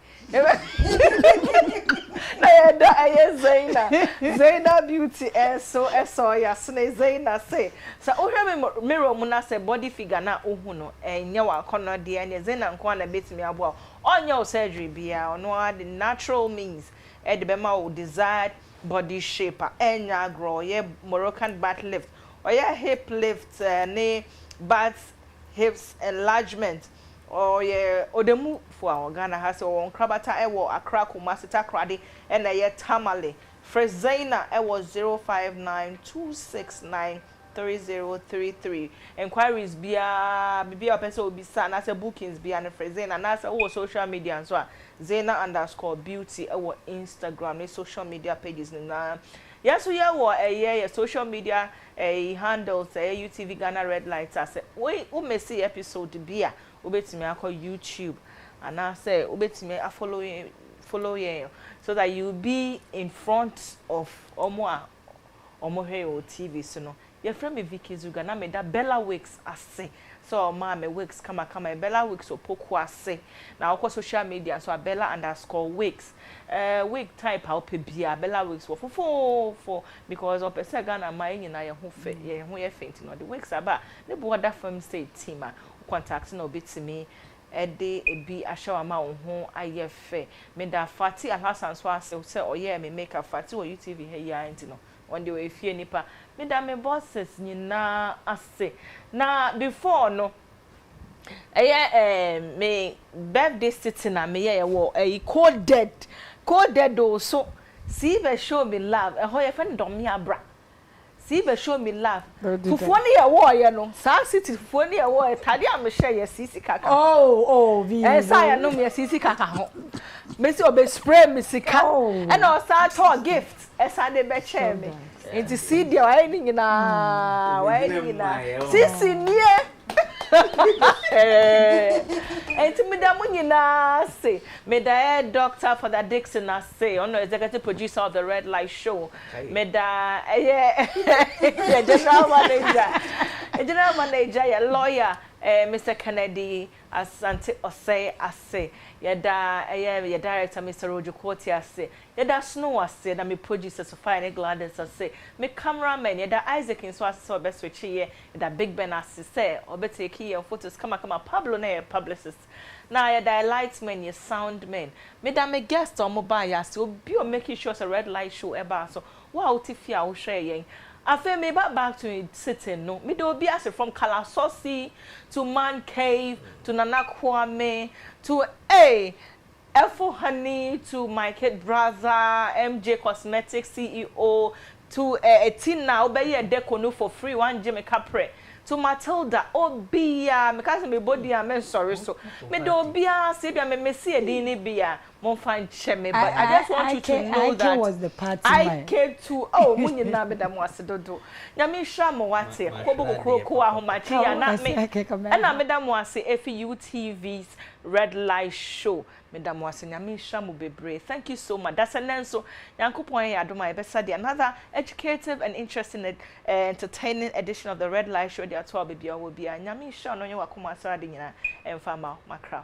Zaina beauty so ya Zaina say so ohwe mirror mu na say body figure na ohu no enye wa kono de ene Zaina nko na betimi abo onye surgery bia ono the natural means e de bema o desired body shape enya grow ye Moroccan butt lift or ye hip lift ne butt hips enlargement or ye odemu for our Ghana has on krabata ewo akra kumasita krade and ye tamale Frezina ewo 0592693033 inquiries bia person obisa na say bookings bia na Frezina na say o social media and so Zena_beauty ewo Instagram ne social media pages na yes we are a social media handles UTV Ghana Red Lights I say we may see episode bia ubetimi akọ YouTube and I say ubetimi follow you so that you be in front of omo hey TV so no your friend me Vicky Zuga na me da Bella Wakes ase so mama wigs kama Bella wigs opokuase na okwo social media so Bella_wigs wig type how pe bia Bella wigs for because of person Ghana my nyina ye ho fe ye ho ye faint no the wigs aba ne bo other firm say team a contact na obetimi ede ebi ahwa ma wo ho aye fe me da Fati Alhassan so ase say oye me make a Fati wo UTV he ya enti no one day we fie nipa me da me bosses nyina ase na before no me birthday sitting na me ye wo coded do so see be show me love ho ye fe ndom me abra see be show me love fufuo ne ye wo ye no sa city fufuo ne ye wo tade am hye ye sisi kaka vi sa ya no me sisi kaka ho me si obe spray me sika e na o sa to gift sa de be share me enti see dia wa ni nyina sisi nie enti me da mo nyina say me da doctor for the Dixon I say on executive producer of the Red Light Show me da general manager ya lawyer Mr. Kennedy Asante Osei ase yada ya director Mr. Rojo Koti ase yada Snow ase na me producer Sophia Gladys ase me cameraman yada Isaac in so ase so best switch here yada Big Ben ase say obetake here photos kama Pablo na publicist na yada lightman ya soundman me da me guest on mobile ya ase obi o making sure a Red Light Show eba so wa utifia wo hwe yen afa me back to sitting no me do be as from Kalasosi to Man Cave to Nana Kwame to Efo Honey to my kid brother MJ Cosmetics CEO to Tina obey a deco no for free one Jimmy Capre to Matilda obia me cause me body am sorry so me do obia say bia me see edin bia mon fan cheme but I just want you to know that was the party I came to munyi na me da mo asedodo nyame hwa mo wate kobokoko ahomachi ya na me da mo ase FUTV's Red Light Show Madam Wasinyami Shamu Bebre. Thank you so much. That's an answer. Yankupon Adoma Ebesadi. Another educative and interesting entertaining edition of the Red Light Show. The 12 baby will be a Nyami Shano Wakuma Sardina and Fama Macra.